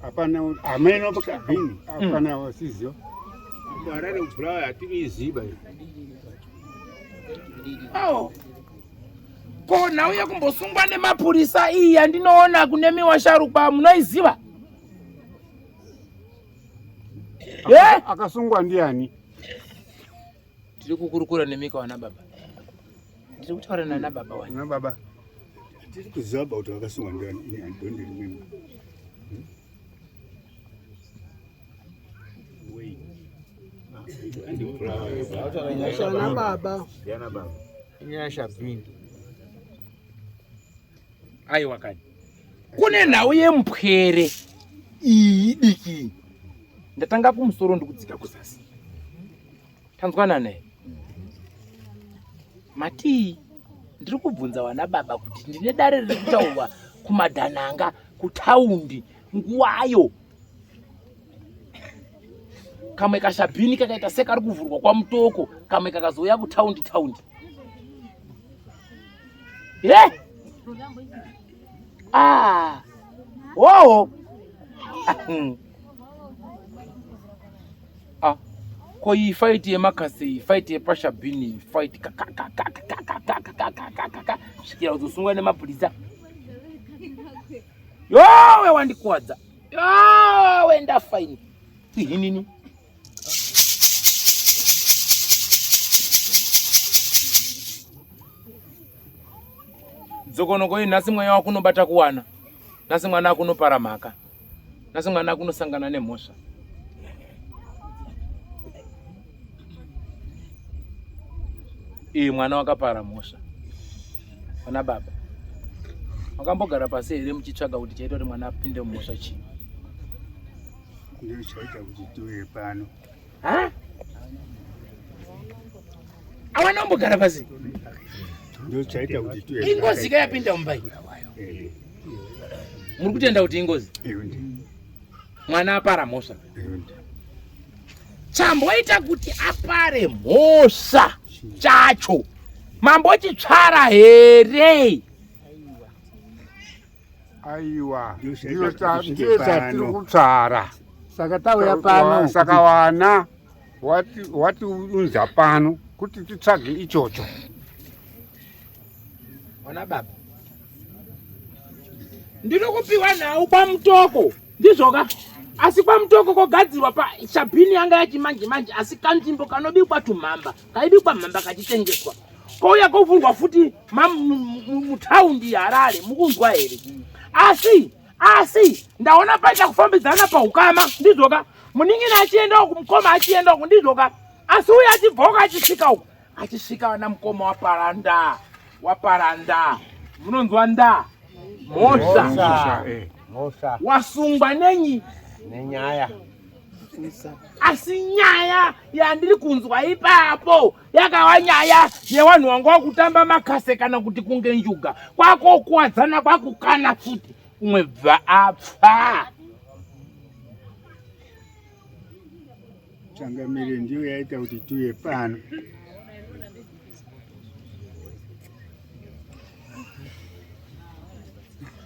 hapana ameno pakabhini hapana wasizio kuharare kubhurawayo hatikuiziba ko nhau yekumbosungwa nemapurisa iyi yandinoona kunemiwa sharukwa munoiziva akasungwa ndiani tiri kukurukura nemika wana baba tiri kutaura nana baba wana baba tiri kuziva kuti akasungwa ndiani ndondirimwe Shana baba. Aiwa kani. Kune nhau yempwere iyi diki. Ndatanga kumusoro ndikudzika kuzasi. Tanzwana naye. Mati ndiri kubvunza wana baba kuti ndine dare riri kutaurwa kumadhananga kutaundi nguwayo. Kamwe kashabhini kakaita sekari kuvhurwa kwa mutoko, kamwe kakazouya kutaundi. Wowo. Ko iyi fight yemakasi, fight yepashabhini, fight svikira kuzosungwa nemapurisa. Yowe wandikuwadza. Yowe ndafaini. Hinini. Dzokonoko nhasi mweya wakunobata kuwana. Nhasi mwana akunopara mhaka. Nhasi mwana akunosangana nemhosva. Mwana wakapara mhosva. Wana baba. Wakambogara pasi here muchitsvaga kuti chaita kuti mwana apinde mumhosva chii? Ndio chaita kuti tiwe pano. Awana mbogara pasi. Ndio chaita kuti tiwe. Ingozi kayapinda mumbai. Muri kutenda kuti ingozi? Mwana apara mhosva. Chamboita kuti apare mhosva chacho. Mambochitsvara here. Aiwa, ndiyo tiri kutsvara. Saka tauya pano. Saka wana wati unza pano kuti titsvage ichocho. Wana baba. Ndinokupiwa nhau pamutoko. Ndizvoka. Asi pamutoko kogadzirwa pashabhini yanga yachimanje asi kanzvimbo kanobikwa tumhamba. Kaibikwa mhamba kachitengeswa. Kouya kovhurwa futi mutaundi Harare mukunzwa here. Asi ndaona paita kufambidzana paukama. Ndizvoka. Muningina achienda uku, mukoma achienda uku. Ndizvoka. Asi uya achibvoka achisvika uku. Achisvika wana mukoma waparanda. Munonzwa nda. Mhosva. Wasungwa nenyaya. Asi nyaya yandiri kunzwa ipapo yakawa nyaya yevanhu vangu vakutamba makase kana kuti kunge njuga. Kwako kuwadzana kwakukana futi. Umwe bva apfa. Changamire ndiyo yaita kuti tiwe pano.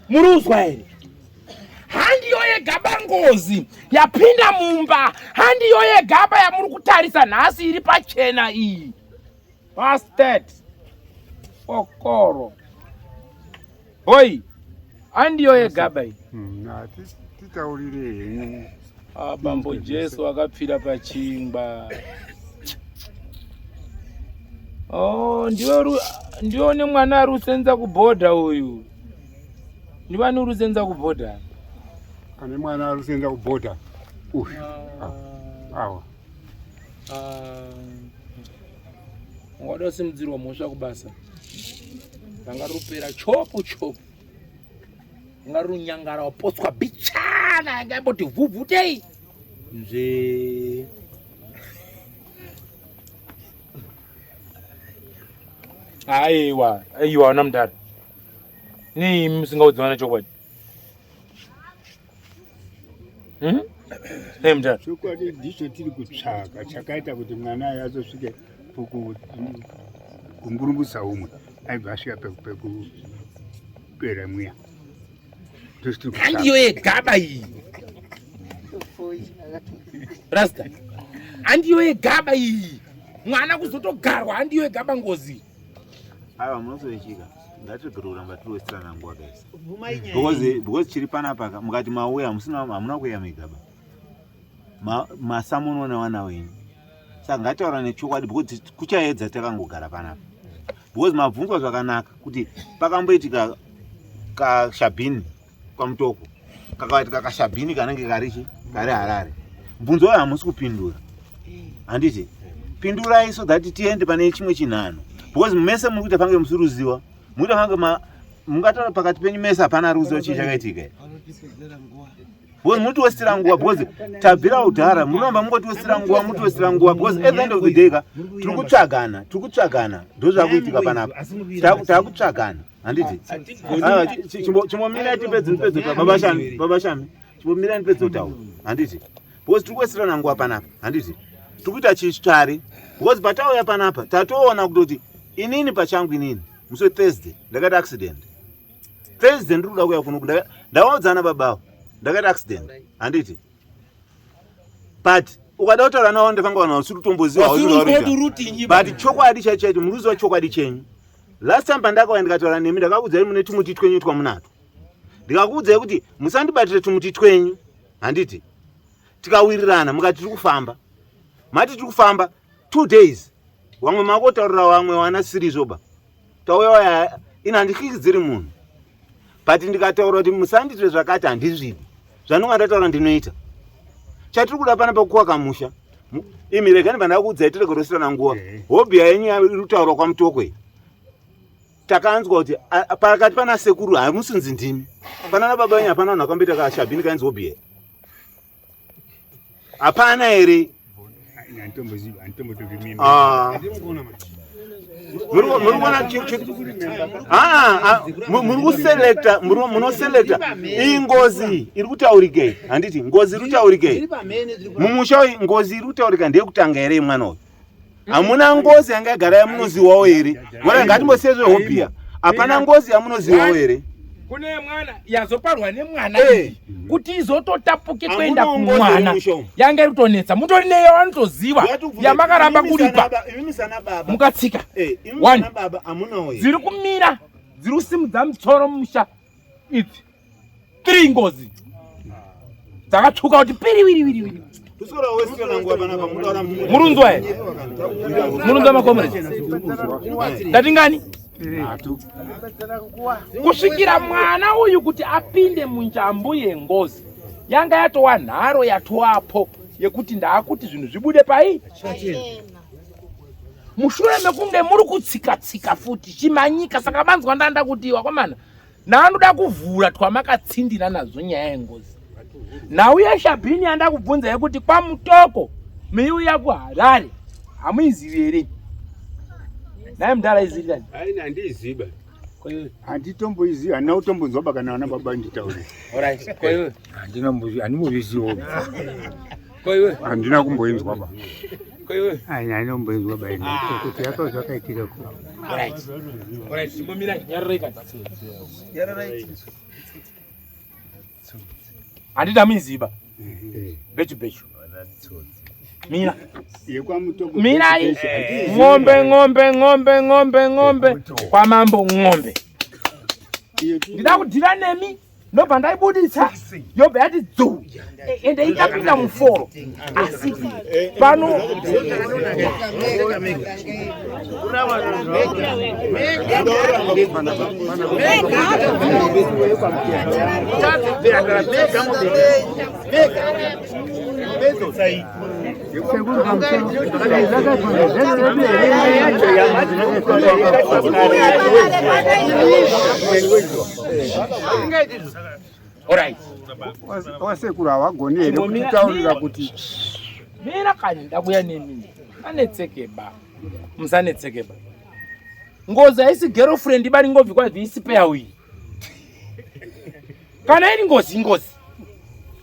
Muruzwa here. Handiyo yegaba ngozi yapinda mumba. Handiyo yegaba yamuri kutarisa nhasi iri pachena iyi. Bastard. Okoro. Hoi. Handiyo yegaba iyi. Titaurire henyu. Bambo Jesu akapfira pachingwa. Ndione mwana arusenza kubhodha uyu. Ndivani urusenza kubhodha? Ane mwana arusenza kubhodha. Awa. Ngoda simudzirwa mhosva kubasa. Rangarupera chopo. Ngarunyangara wapotswa bichana ngamboti vhuvhutei. Nje. Aiwa wana mudhara. Ni musingaudzwana chokwadi. Mudhara. Chokwadi ndicho tiri kutsvaga chakaita kuti mwana azosvike kumburumbusa umwe. Aibva asvika pekupera mweya. Handiyo yegaba iyi. Rasta. Handiyo yegaba iyi. Mwana kuzotogarwa handiyo yegaba ngozi. Aiwa munosoichika. Ngatigere kuramba tiri wesirana nguwa guys. Because chiri panapa mukati mauya hamuna kuya migaba. Masamuno wana wenyu. Saka ngataura nechokwadi because kuchaedza takangogara panapa. Because mabvunzwa zvakanaka kuti pakamboitika kashabhini kwamutoko. Kakawaitika kashabhini kanenge kari Harare. Bvunzo hamusi kupindura. handiti pindurai so that tiende pane chimwe chinhano because mese muri kuita pange musuruziwa muita pange mungatora pakati penyu mese hapana ruzivo chii chakaitika because mutotiwestera nguva because tabvira udhara munomba mungotiwestera nguva mutotiwestera nguva because at the end of the day tiri kutsvagana ndo zvakuitika panapa takutsvagana handiti chimbomira tipedze baba shami chimbomira nipedze utaura handiti because tiri kuwesterana nguva panapa handiti tiri kuita chitare because patauya panapa tatoona kutoti inini pachangu inini musi Thursday ndakaita accident Thursday ndiri kuda kuya kunoku ndawaudzana babawo ndakaita accident handiti but ukada kutaura nawo ndakangwana usiri kutomboziva but chokwadi chaicho muruziva chokwadi chenyu last time pandakauya ndikataura nemi ndakakuudzai mune tumuti twenyu twamunato ndikakuudzai kuti musandibatire tumuti twenyu handiti tikawirirana mukati tiri kufamba mati tiri kufamba 2 days wamwe makotaurira wamwe wana sirizoba tauya ina handikikidziri munhu but ndikataura kuti musandiitire zvakati handizvidi zvanonga ndataura ndinoita chatiri kuda pana pakuwa kamusha imi regani pandakuudzai tiregerosirana nguva hobby yenyu iri kutaurwa kwamutokwe takanzwa kuti pakati pana sekuru hamusinzi ndimi pana nababa wenyu hapana vanhu vakamboita kashabhini kainzi hobby hapana here munoselekta iyi ngozi iri kutaurikei handiti ngozi iri kutaurikei mumusha uyu ngozi iri kutaurika ndeyekutanga here mwana uyu hamuna ngozi yanga yagara yamunoziwawo here mwana ngatimbosezve hobhiya hapana ngozi yamunoziwawo here kune mwana yazoparwa nemwana kuti izototapuke kuenda kumwana yanga iri kutonetsa mutori neyo vanotoziva yamakaramba kuripa mukatsika 1 dziri kumira dziri kusimudza mutsoro mumusha idzi 3 ngozi dzakatsvuka kuti piriwiriwiriwiri murunzwa here murunzwa makomrade ndatingani kusvikira mwana uyu kuti apinde munjambu yengozi yanga yatova nharo yatovapo yekuti ndaakuti zvinhu zvibude pai mushure mekunge muri kutsika-tsika futi chimanyika saka manzwa ndanda kutiwa kwamana naanoda kuvhura twamakatsindira nazvo nyaya yengozi nauya shabhini anda kubvunza yekuti kwamutoko meiuya kuharare hamuizivi here naye mudhara izirirani handiziba handitomboiziva handina kutombonzwa bakana vana baba nditaure handimbozivo handina kumboinzwa ba handinakumboinzwa bakuti yakazvakaitika handida muiziba bechu bechu mira mirai ng'ombe kwamambo ng'ombe ndida kudhira nemi ndobva ndaibudisa yobva yati dzou ende ikapinda muforo asi pano wasekuru havagoni here kutitaurira kuti mira kani ndakuya nemi anetsekeba musanetsekeba ngozi haisi girlfriend ibari ngobvi kwazvi isipeya uyi kana iri ngozi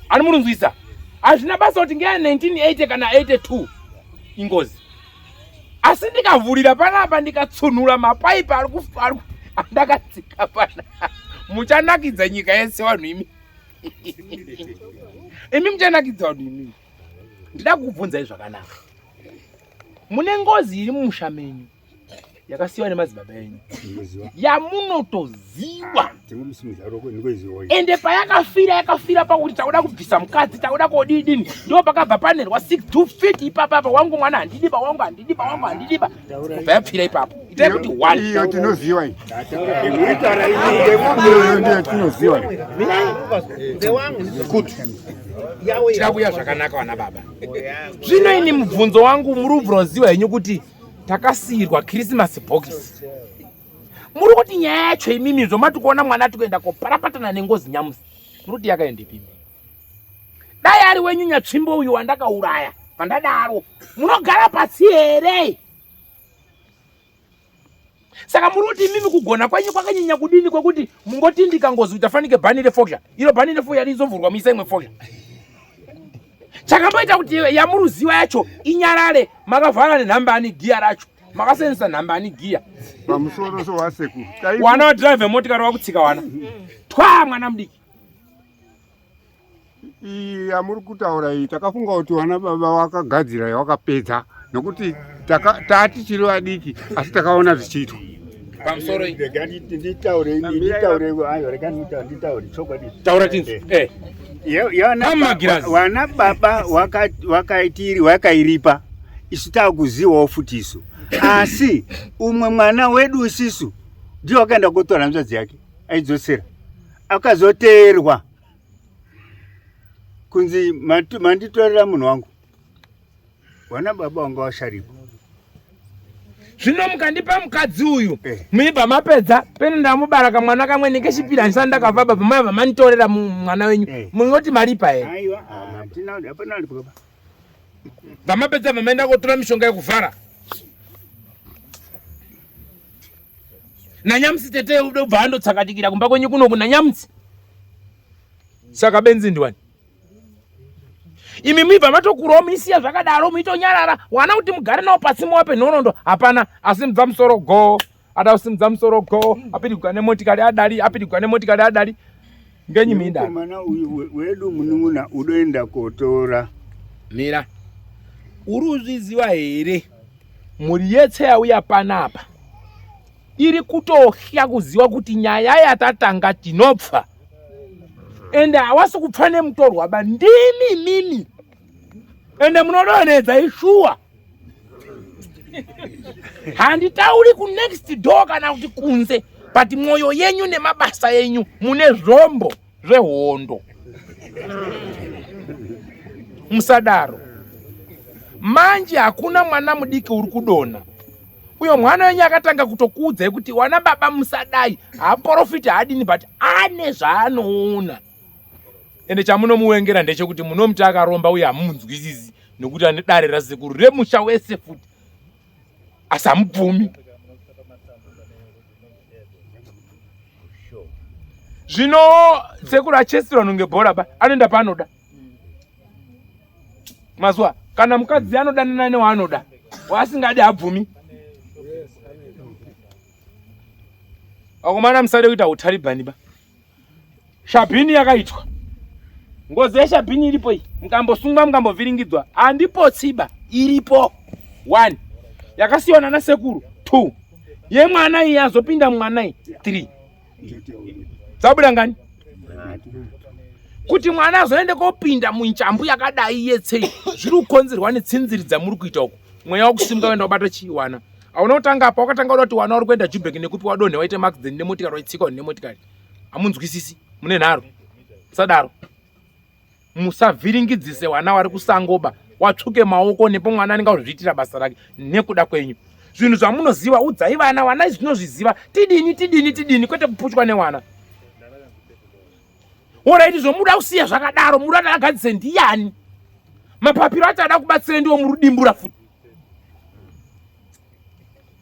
ani murunzwisa hazvina basa kuti ngeya 1980 kana 82 ingozi asi ndikavhurira panapa ndikatsunura mapaipi andakatsika pana muchanakidza nyika yese vanhu imi imi muchanakidza vanhu imi ndida kukubvunzai zvakanaka mune ngozi iri mumusha menyu yakasiyiwa nemadzibaba enyu yamunotoziva ende payakafira pakuti takuda kubvisa mukadzi takuda kodidini ndo pakabva panerwa 6 2 feet ipapapa wangu mwana handidiba wangu handidiba kubva yapfira ipapo itai kuti one. Iyo tinoziva iyi. Ndiyo tinoziva. Kuti tirakuya zvakanaka wana baba. Zvino ini mubvunzo wangu muri kubvunziwa henyu kuti takasiyirwa Christmas box. Muri kuti nyaya yacho imimi zvomati kuona mwana tikuenda koparapatana nengozi nyamusi. Muri kuti yakaende pipi. Dai ari wenyu nyatsvimbo uyu wandakauraya pandadaro munogara pasi here? Saka muri kuti imimi kugona kwenyu kwakanyanya kudini kwekuti mungoti ndikangozi utafanike bhani refocture. Iro bhani refocture rizovhurwa muisa imwe focture. Chakamboita kuti yamuruziva yacho inyarare makavhara nenhambani giya racho. Makasenzesa nhambani giya. Pamusoro so waseku. Wana wa drive motikari wakutsika wana. Twa mwana mudiki. Amuri kutaura iyi takafunga kuti wana baba wakagadzira wakapedza nokuti tati chiri vadiki asi takaona zvichiitwa. Pamusoro iyi. Nditaure ayo nditaure chokwadi. Taura tinzi. Wana baba wakairipa isu takuzivawo futi isu. Asi umwe mwana wedu isisu ndiye wakaenda kutora hanzvadzi yake aidzosera akazoteerwa kunzi manditorera munhu wangu. Wana baba wanga washaripo. Zvino mukandipa mukadzi uyu muibva mapedza pene ndamubara kamwana kamwe nekechipiri handisati ndakabva baba maibva manitorera mwana wenyu munoti maripa here? Aiwa hapana alipo baba. Vamapedza vamaenda kotora mishonga yekuvhara. Nanyamusi tete ubva andotsakatikira kumba kwenyu kunoku nanyamusi. Saka benzi ndiwani. Imi muibva matokurawo muisiya zvakadaro muitonyarara wana kuti mugare nawo pasi muwape nhoroondo hapana. Asimudza musoro go ada kusimudza musoro go apirigwa nemotikari adari apirigwa nemotikari adari ngenyu minda. Mwana uyu wedu munun'una udoenda kotora. Mira uri uzviziva here muri yetse yauya panapa iri kutohya kuziva kuti nyaya yatatanga tinopfa ende hawasi kupfa nemutorwa ba ndimi mimi ende munodonedza ishuwa. Handitauri ku next door kana kuti kunze but mwoyo yenyu nemabasa yenyu mune zvombo zvehondo. Musadaro manje hakuna mwana mudiki uri kudona. Uyo mwana wenyu akatanga kutokuudzai kuti wana baba musadai haprofiti hadini but ane zvaanoona. Ende chamunomuwengera ndechekuti munomuti akaromba uye hamumunzwisisi nokuti ane dare rasekuru remusha wese futi asi hamubvumi. Zvino sekuru achesirwa nonge bhora ba anoenda paanoda. Mazwa kana mukadzi anodanana newaanoda wasingadi habvumi. Akomana musade kuita utaribhani ba. Shabhini yakaitwa. Ngozi yeshabhini iripo iyi. Mukambosungwa mukambovhiringidzwa. Handipo tsiba iripo. 1. Yakasiyana nasekuru. 2. Yemwana iyi yazopinda mwana iyi. 3. Zabuda ngani? Kuti mwana azoende kopinda munchambu yakadai yetsei zviri kukonzerwa netsinziri dzamuri kuita uko. Mweya wakusimuka wenda kubata chiwana. Auna kutanga apa wakatanga kuti wana uri kuenda Joburg nekupi wadonhe waite accident nemotikari waitsika nemotikari. Hamunzwisisi mune nharo. Sadaro. Musavhiringidzise wana wari kusangoba watsvuke maoko nepo mwana anenge azviitira basa rake nekuda kwenyu. Zvinhu zvamunoziva udzai vana wana zvinozviziva tidini kwete kupuchwa newana. Oraiti zvomuda kusiya zvakadaro muri akagadzise ndiani? Mapapiro acho ada kubatsira ndiwo murudimbura futi.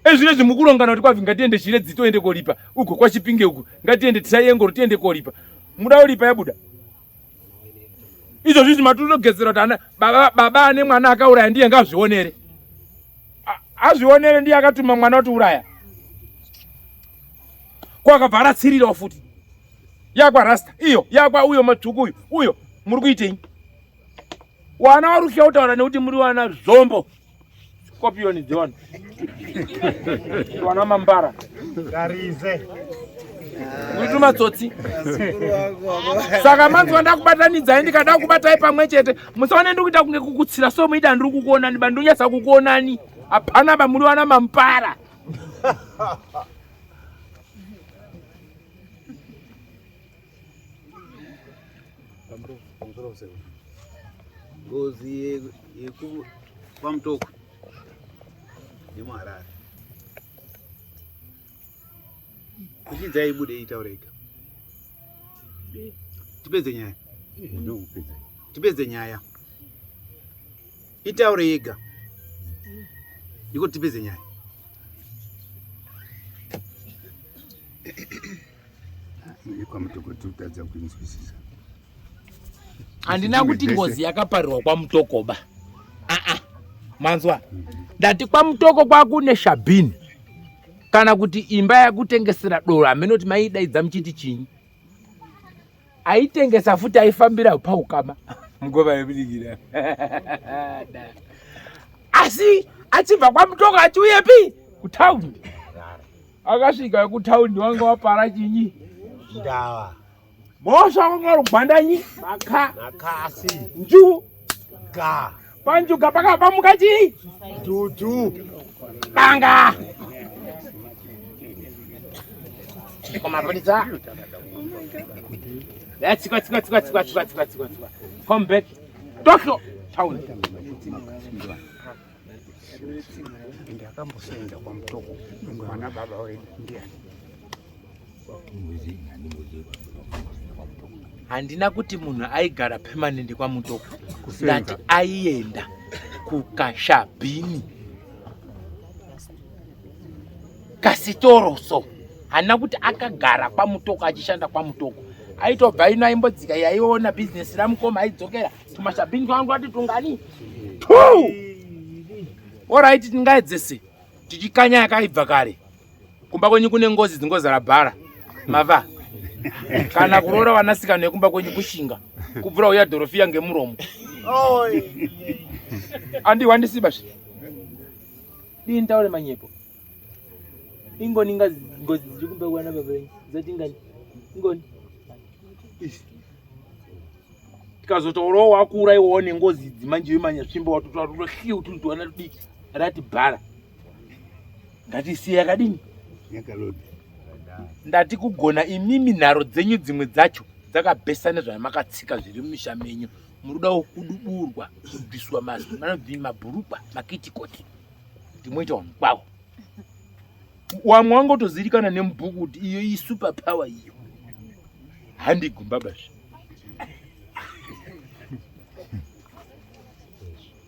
Ezvinezvi mukurongana kuti kwabvi ngatiende Chiredzi toende kolipa uko kwaChipinge uko ngatiende Triangle tiende kolipa. Muda ulipa yabuda. Izvo zvizi matunogezera kuti baba ane mwana akauraya ndiye ngazvionere. Azvionere ndiye akatuma mwana kuti uraya. Kwakabvara tsirirawo futi. Yakwa rasta iyo yakwa uyo matsvuku uyo muri kuitei? Wana warukia utaura nekuti muri wana zvombo. Kopioni dziwana. Wana mambara. Garize. Muri matsotsi. Saka manzwa ndakubatanidzai ndikada kubatai pamwe chete. Musaone ndikuita kunge kukutsira so muida ndiri kukuonani bandonyasa kukuonani. Hapana ba muri wana mampara. ngozi kwamtoko nemuharare kuchidza ibude itaureka tipedze nyaya tipedze nyaya itaure yega ikuti tipedze nyaya kwamutoko tutadza kuinzwisisa handina kuti ngozi yakaparirwa kwamutokoba manzwa ndati kwamutoko kwakune shabhini kana kuti imba yakutengesera doro amenoti maidaidza muchiti chinyi aitengesa futi aifambira paukama mugova yebudikira asi achibva kwamutoko achiuyepi kutaundi akasvika kutaundi wanga wapara chinyi Ndawa. Mosha wanga rugwandanyi maka Nakasi. nju Ka. panjuka pakapamuka chii Tutu. banga komapulisa letsikwa come back Tokyo town ndakambosenga kwamutoko mwana baba wedu ndiani handina kuti munhu aigara permanent kwamutoko ndati aienda kukashabhini kasitoroso handina kuti akagara kwamutoko achishanda kwamutoko aitobva ino aimbodzika yaiona bhizinesi ramukoma aidzokera tumashabhini twangu ati tungani oraiti tingaedzese tichikanya yakaibva kare kumba kwenyu kune ngozi dzingozara bhara mava kana kuroora vanasikana yekumba kwenyu kushinga kubvura uya dhorofiya ngemuromo andiwa ndisibasvi dii ntaure manyepo ingoni ngozi dziri kumba kwana baba venyu zatingani ingoni tikazotourawo wakura iwowo nengozi idzi manje wemanyasvimbo watotohliu tulituwana tudiki rati bhara ngatisiye yakadini yakalodi ndati kugona imimi nharo dzenyu dzimwe dzacho dzakabhesa nezvamakatsika zviri mumisha menyu muri kuda kuduburwa kubviswa mabhurukwa makitikoti kuti moita vanhu kwavo wamwe wangotozivikanwa nemubhuku kuti iyo isuper power iyo handigumbabazve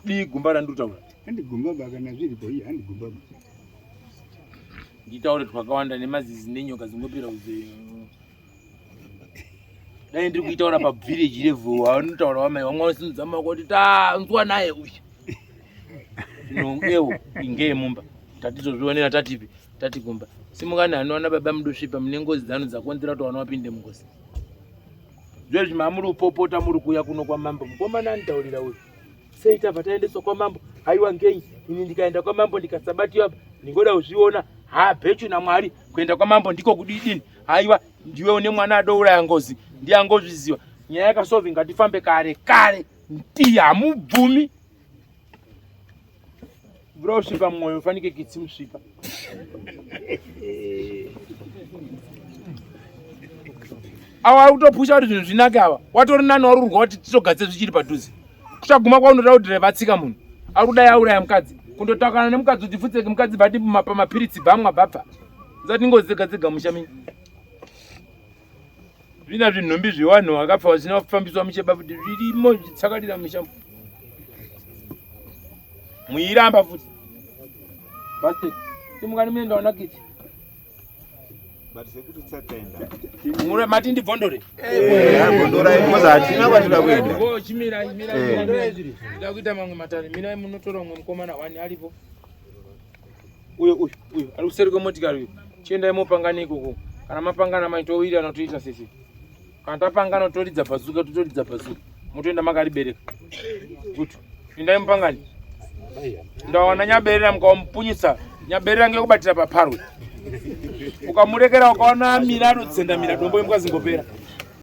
dii gumba randutaura handigumbaba kana zviripo iyi handigumbaba nditaure twakawanda nemazizi nenyoka dzingopira kuze dai ndiri kuitaura pavillage level wanotaura wamai wamwe wanosimudza maoko kuti tanzwa naye uyu ewo ingee mumba tatitozvionera tatipi tati gumba simukani hanoona baba mudosvipa mune ngozi dzano dzakonzera kuti vana vapinde mungozi zvezvi mamuri kupopota muri kuuya kuno kwamambo mukomana anitaurira uyu sei tabva taendeswa kwamambo haiwa ngei ini ndikaenda kwamambo ndikasabatiwa apa ndingoda kuzviona bhechu namwari kuenda kwamambo ndiko kudidini haiwa ndiwe une mwana adouraya ngozi ndiyangozviziva nyaya yakasolvi ngatifambe kare kare nti hamubvumi vura usvipa mwoyo ufanike kitsi musvipa ava ari kutopusha kuti zvinhu zvinake ava watori nani warurwa kuti titogadze zvichiri padhuze kuchaguma kwaunoda kuti revatsika munhu ari kudai auraya mukadzi kundotakana nemukadzi kuti futseke mukadzi bati pamapiritsi bhamwa bhabva zati ngodzega dzega mushaminyi zvina zvinhumbi zvevanhu vakafa zvisina kufambiswa mucheba kuti zvirimo zvitsakarira mushambo muiramba futi basi simukani muenda ona kiti mure mati ndibvondore chimira ida kuita mamwe matare mina munotora umwe mukomana wani aripo uyu ari kuseri kwemotikari uyu chiendai mopangana ikoko kana mapangana maitowirana toita sese kana tapangana toridza bhazuka totoridza bhazuka motoenda makaribereka kuti indai mupangani ndawana nyaberera mukamupunyisa nyaberera ngekubatira paparwe ukamurekera ukaona mira anodzendamira dombo yemukazingopera